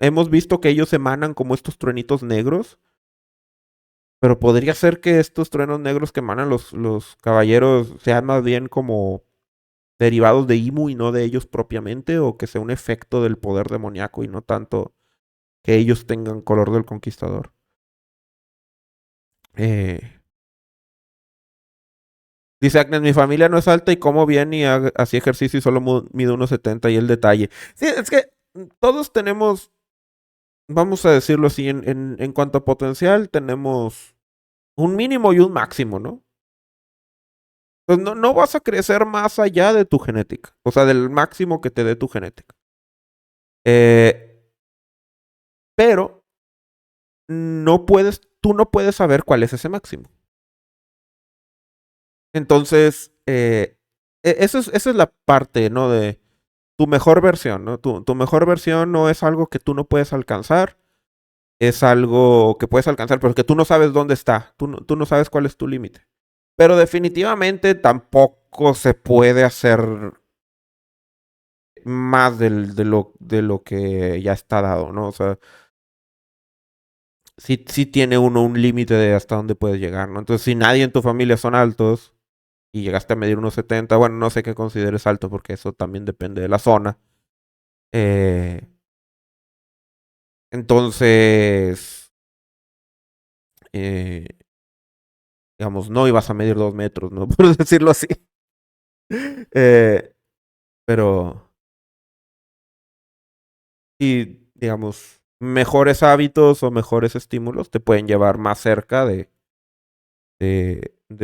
hemos visto que ellos emanan como estos truenitos negros, pero podría ser que estos truenos negros que emanan los caballeros sean más bien como derivados de Imu y no de ellos propiamente, o que sea un efecto del poder demoníaco y no tanto que ellos tengan color del conquistador. Eh, Dice Agnes, mi familia no es alta y como bien y hacía ejercicio y solo mide 1,70 y el detalle. Sí, es que todos tenemos, vamos a decirlo así, en cuanto a potencial, tenemos un mínimo y un máximo, ¿no? Pues no vas a crecer más allá de tu genética, o sea, del máximo que te dé tu genética. Eh, pero tú no puedes saber cuál es ese máximo. Entonces, esa es la parte, ¿no? De tu mejor versión, ¿no? Tu mejor versión no es algo que tú no puedes alcanzar, es algo que puedes alcanzar, pero que tú no sabes dónde está, tú no sabes cuál es tu límite. Pero definitivamente tampoco se puede hacer más de lo que ya está dado, ¿no? O sea, sí tiene uno un límite de hasta dónde puedes llegar, ¿no? Entonces, si nadie en tu familia son altos y llegaste a medir 1,70, bueno, no sé qué consideres alto porque eso también depende de la zona. Eh, entonces, eh, digamos, no ibas a medir 2 metros, ¿no? Por decirlo así. Eh, pero, y digamos, mejores hábitos o mejores estímulos te pueden llevar más cerca de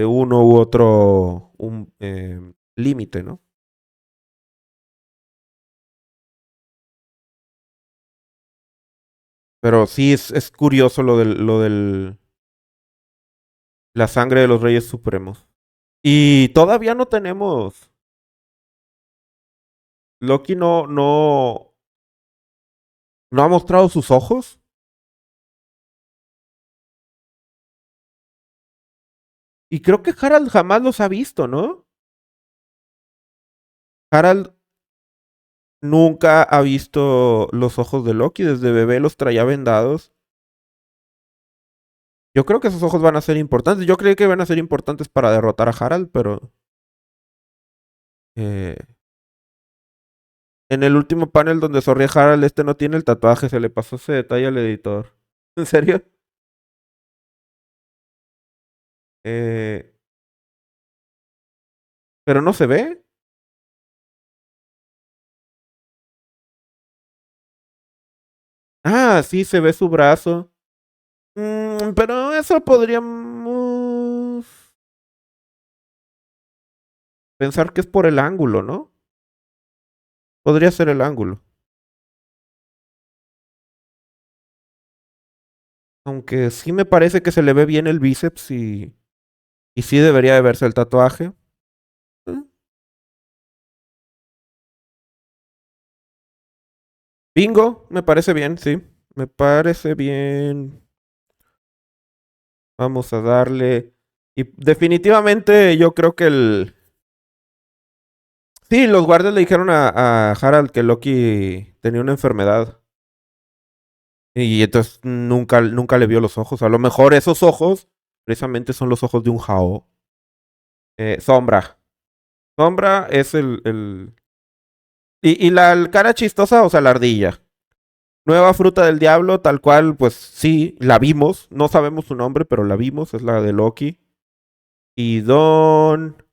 uno u otro límite, ¿no? Pero sí es curioso lo del la sangre de los Reyes Supremos. Y todavía no tenemos. Loki no ha mostrado sus ojos. Y creo que Harald jamás los ha visto, ¿no? Harald nunca ha visto los ojos de Loki. Desde bebé los traía vendados. Yo creo que esos ojos van a ser importantes. Yo creí que van a ser importantes para derrotar a Harald, pero eh, en el último panel donde sonríe Harald, este no tiene el tatuaje, se le pasó ese detalle al editor. ¿En serio? Eh, pero no se ve. Ah, sí, se ve su brazo. Pero eso podríamos pensar que es por el ángulo, ¿no? Podría ser el ángulo. Aunque sí me parece que se le ve bien el bíceps y sí debería de verse el tatuaje. Eh, Bingo, me parece bien, sí. Me parece bien. Vamos a darle. Y definitivamente yo creo que el... Sí, los guardias le dijeron a Harald que Loki tenía una enfermedad. Y entonces nunca le vio los ojos. A lo mejor esos ojos precisamente son los ojos de un Jao. Sombra. Sombra es el... Y la cara chistosa, o sea, la ardilla. Nueva fruta del diablo, tal cual, pues sí, la vimos. No sabemos su nombre, pero la vimos. Es la de Loki. Y Don.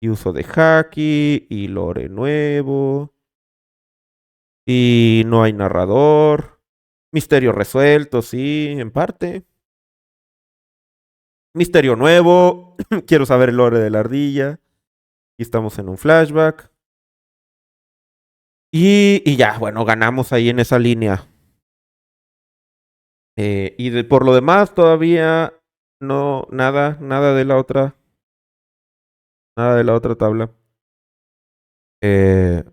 Y uso de Haki. Y lore nuevo. Y no hay narrador. Misterio resuelto, sí, en parte. Misterio nuevo. Quiero saber el lore de la ardilla. Y estamos en un flashback. Y ya, bueno, ganamos ahí en esa línea. Por lo demás, todavía no, nada de la otra, nada de la otra tabla. Eh,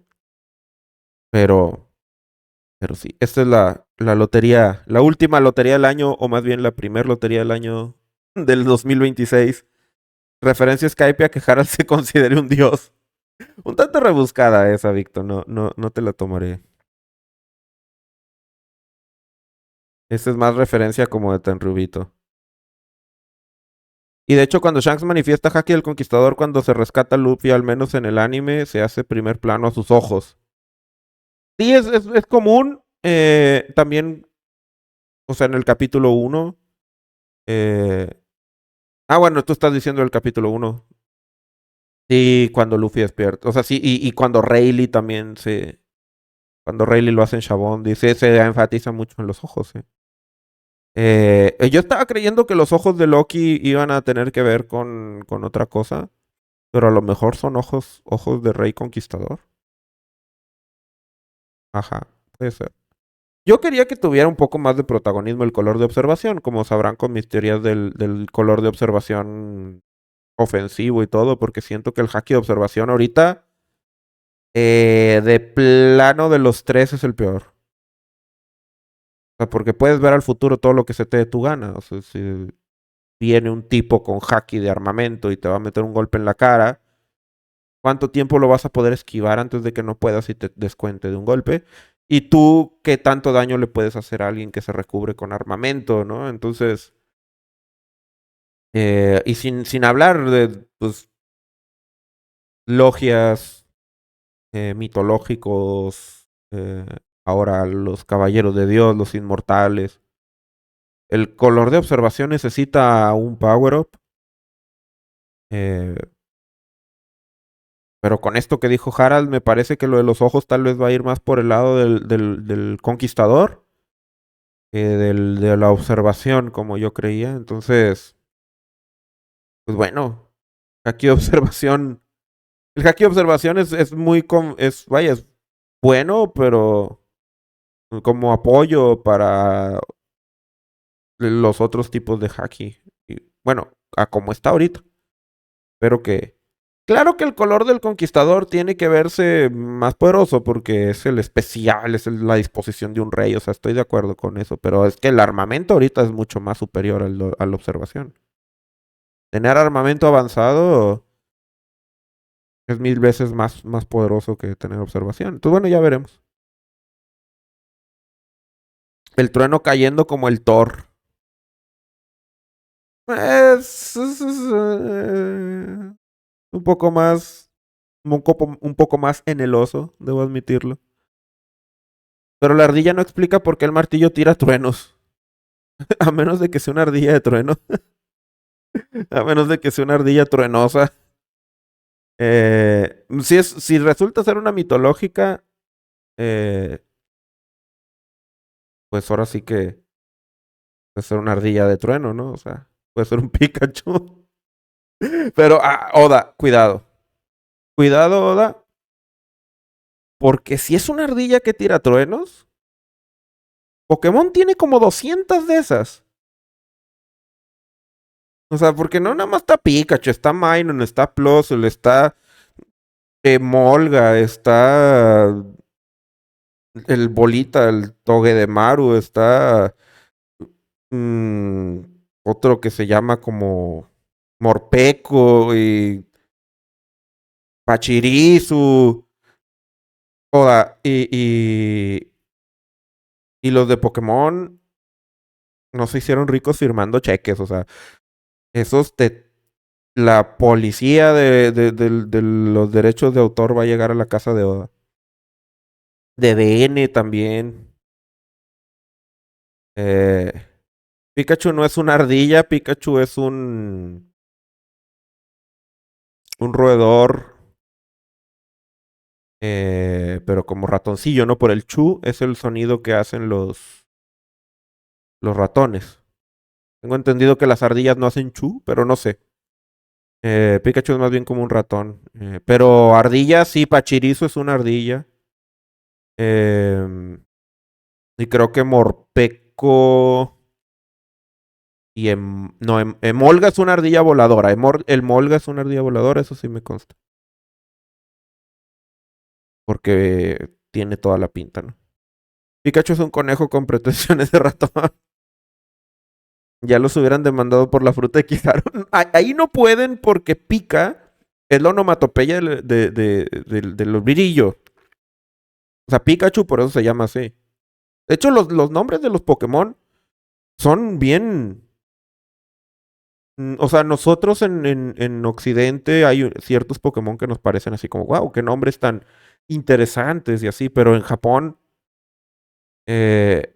pero, pero sí, esta es la lotería, la última lotería del año, o más bien la primera lotería del año del 2026. Referencia Skype a que Harald se considere un dios. Un tanto rebuscada esa, Víctor, no te la tomaré. Esta es más referencia como de Tenrubito. Y de hecho, cuando Shanks manifiesta Haki el Conquistador, cuando se rescata a Luffy, al menos en el anime, se hace primer plano a sus ojos. Sí, es común. También, o sea, en el capítulo uno. eh, bueno, tú estás diciendo el capítulo uno. Sí, cuando Luffy despierta. O sea, sí, y cuando Rayleigh también se. Cuando Rayleigh lo hace en Shabón, dice, se enfatiza mucho en los ojos. Yo estaba creyendo que los ojos de Loki iban a tener que ver con otra cosa. Pero a lo mejor son ojos de Rey Conquistador. Ajá, puede ser. Yo quería que tuviera un poco más de protagonismo el color de observación, como sabrán con mis teorías del color de observación ofensivo y todo, porque siento que el haki de observación ahorita, de plano de los tres, es el peor. O sea, porque puedes ver al futuro todo lo que se te dé tu gana. O sea, si viene un tipo con haki de armamento y te va a meter un golpe en la cara, ¿cuánto tiempo lo vas a poder esquivar antes de que no puedas y te descuente de un golpe? Y tú, ¿qué tanto daño le puedes hacer a alguien que se recubre con armamento, ¿no? Entonces, y sin hablar de pues, logias mitológicos, ahora los caballeros de Dios, los inmortales. El color de observación necesita un power up. eh, pero con esto que dijo Harald, me parece que lo de los ojos tal vez va a ir más por el lado del conquistador de la observación, como yo creía. Entonces, pues bueno, aquí de observación, el haki de observación es muy, vaya, es bueno, pero como apoyo para los otros tipos de haki. Y, bueno, a como está ahorita. Pero que, claro que el color del conquistador tiene que verse más poderoso porque es el especial, la disposición de un rey. O sea, estoy de acuerdo con eso, pero es que el armamento ahorita es mucho más superior a la observación. Tener armamento avanzado es mil veces más poderoso que tener observación. Entonces, bueno, ya veremos. El trueno cayendo como el Thor. Un poco más, un poco más eneloso, debo admitirlo. Pero la ardilla no explica por qué el martillo tira truenos. A menos de que sea una ardilla de trueno. A menos de que sea una ardilla truenosa. Si resulta ser una mitológica, eh, pues ahora sí que puede ser una ardilla de trueno, ¿no? O sea, puede ser un Pikachu. Pero, Oda, cuidado. Cuidado, Oda. Porque si es una ardilla que tira truenos, Pokémon tiene como 200 de esas. O sea, porque no nada más está Pikachu, está Minun, está Plusle, está Molga, está el Bolita, el Togedemaru, está mm, otro que se llama como Morpeko y Pachirisu. Joda, y los de Pokémon no se hicieron ricos firmando cheques. O sea, esos te. La policía de los derechos de autor va a llegar a la casa de Oda. De DN también. Eh, Pikachu no es una ardilla, Pikachu es un roedor, pero como ratoncillo, ¿no? Por el chu es el sonido que hacen los ratones. Tengo entendido que las ardillas no hacen chu, pero no sé. Pikachu es más bien como un ratón. Pero ardilla, sí, Pachirisu es una ardilla. Y creo que Morpeko y no, Emolga es una ardilla voladora. El Molga es una ardilla voladora, eso sí me consta. Porque tiene toda la pinta, ¿no? Pikachu es un conejo con pretensiones de ratón. Ya los hubieran demandado por la fruta de Kizaru. Ahí no pueden porque pica es la onomatopeya de los brillos. O sea, Pikachu por eso se llama así. De hecho, los nombres de los Pokémon son bien. O sea, nosotros en Occidente hay ciertos Pokémon que nos parecen así como, wow, qué nombres tan interesantes y así, pero en Japón eh,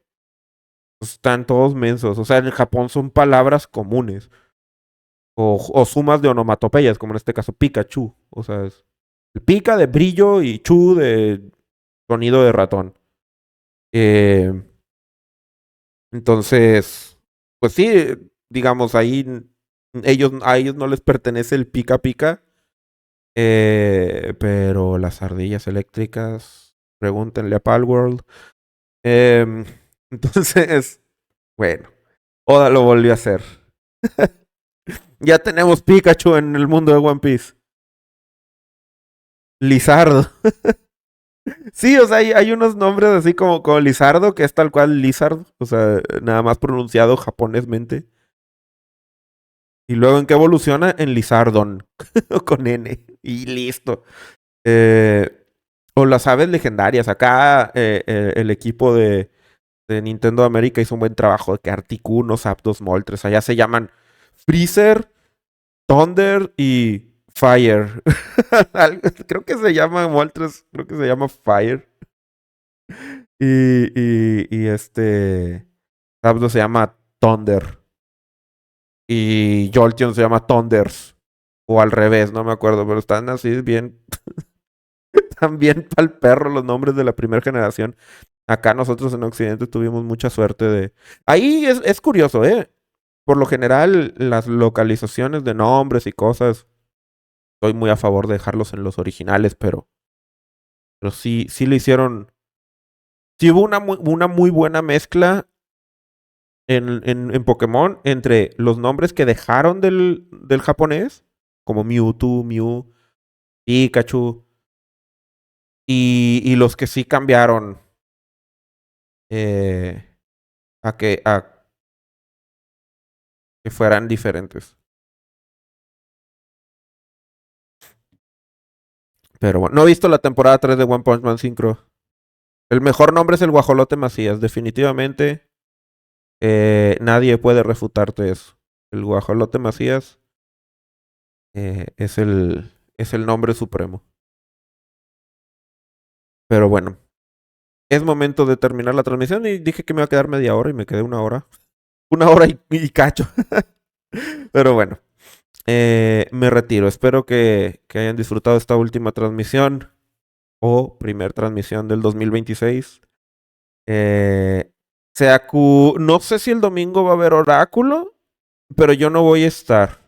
están todos mensos. O sea, en Japón son palabras comunes. O sumas de onomatopeyas, como en este caso Pikachu. O sea, es el pica de brillo y chu de sonido de ratón. Eh, entonces, pues sí, digamos, ahí a ellos no les pertenece el pica pica. Pero las ardillas eléctricas, pregúntenle a Palworld. Eh, entonces, bueno, Oda lo volvió a hacer. Ya tenemos Pikachu en el mundo de One Piece. Lizardo. Sí, o sea, hay unos nombres así como Lizardo, que es tal cual Lizard. O sea, nada más pronunciado japonesmente. Y luego, ¿en qué evoluciona? En Lizardon. Con N. Y listo. O las aves legendarias. Acá el equipo de Nintendo América hizo un buen trabajo de que Articuno, Zapdos, Moltres. Allá se llaman Freezer, Thunder y Fire. Creo que se llama Moltres, creo que se llama Fire. Y este Zapdos se llama Thunder. Y Jolteon se llama Thunders. O al revés, no me acuerdo, pero están así bien. También para el perro los nombres de la primera generación. Acá nosotros en Occidente tuvimos mucha suerte de. Ahí es curioso, ¿eh? Por lo general, las localizaciones de nombres y cosas, estoy muy a favor de dejarlos en los originales, pero sí le hicieron. Sí hubo una muy buena mezcla en Pokémon entre los nombres que dejaron del japonés, como Mewtwo, Mew, Pikachu, y los que sí cambiaron eh, a que fueran diferentes. Pero bueno, no he visto la temporada 3 de One Punch Man Synchro. El mejor nombre es el Guajolote Macías, definitivamente. Nadie puede refutarte eso. El Guajolote Macías es el nombre supremo. Pero bueno, es momento de terminar la transmisión y dije que me iba a quedar media hora y me quedé una hora. Una hora y cacho. Pero bueno, me retiro. Espero que hayan disfrutado esta última transmisión o primer transmisión del 2026. Eh, no sé si el domingo va a haber oráculo, pero yo no voy a estar.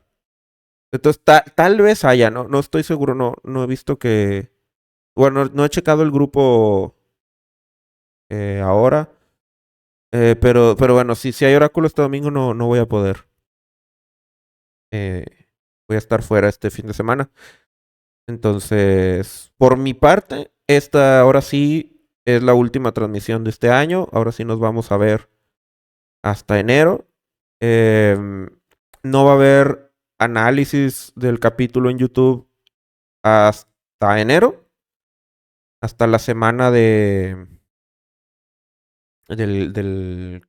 Entonces, tal vez haya, ¿no? No estoy seguro, no he visto que... Bueno, no he checado el grupo ahora. Pero bueno, si hay oráculo este domingo no voy a poder. Eh, Voy a estar fuera este fin de semana. Entonces, por mi parte, esta ahora sí es la última transmisión de este año. Ahora sí nos vamos a ver hasta enero. Em, no va a haber análisis del capítulo en YouTube hasta enero. Hasta la semana del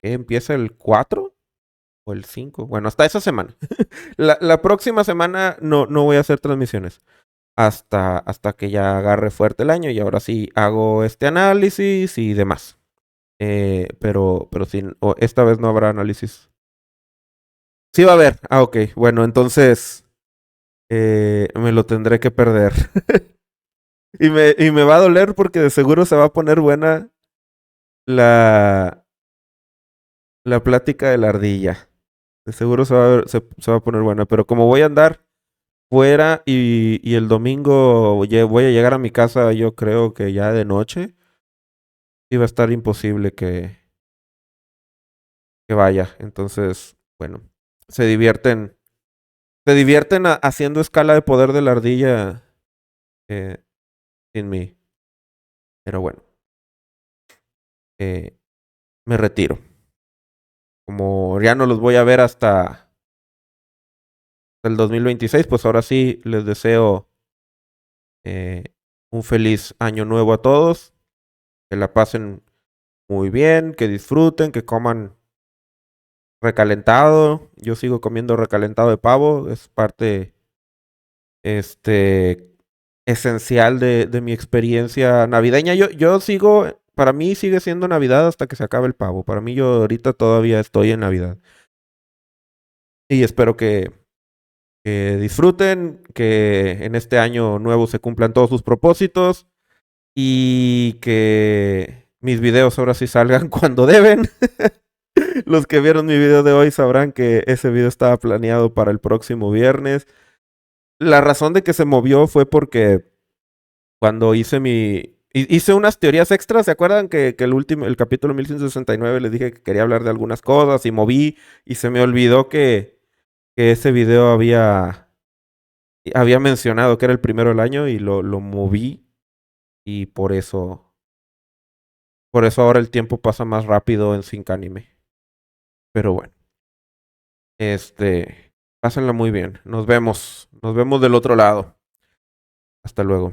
¿qué? Empieza el 4 o el 5. Bueno, hasta esa semana. La próxima semana no voy a hacer transmisiones. Hasta que ya agarre fuerte el año y ahora sí hago este análisis y demás. Pero sí, esta vez no habrá análisis. Sí va a haber. Ah, ok. Bueno, entonces me lo tendré que perder. Y me va a doler porque de seguro se va a poner buena la, la plática de la ardilla. De seguro se va a poner buena. Pero como voy a andar fuera y el domingo voy a llegar a mi casa, yo creo que ya de noche, iba a estar imposible que vaya. Entonces, bueno, se divierten, haciendo escala de poder de la ardilla eh, sin mí. Pero bueno, eh, me retiro. Como ya no los voy a ver hasta el 2026, pues ahora sí les deseo eh, un feliz año nuevo a todos. Que la pasen muy bien, que disfruten, que coman recalentado. Yo sigo comiendo recalentado de pavo. Es parte este, esencial de mi experiencia navideña. Yo sigo, para mí sigue siendo Navidad hasta que se acabe el pavo. Para mí yo ahorita todavía estoy en Navidad. Y espero que disfruten, que en este año nuevo se cumplan todos sus propósitos y que mis videos ahora sí salgan cuando deben. Los que vieron mi video de hoy sabrán que ese video estaba planeado para el próximo viernes. La razón de que se movió fue porque cuando hice unas teorías extras. ¿Se acuerdan que el capítulo 1169 les dije que quería hablar de algunas cosas y moví y se me olvidó que ese video había mencionado que era el primero del año y lo moví y por eso ahora el tiempo pasa más rápido en Sync Anime. Pero bueno, pásenla muy bien. Nos vemos del otro lado. Hasta luego.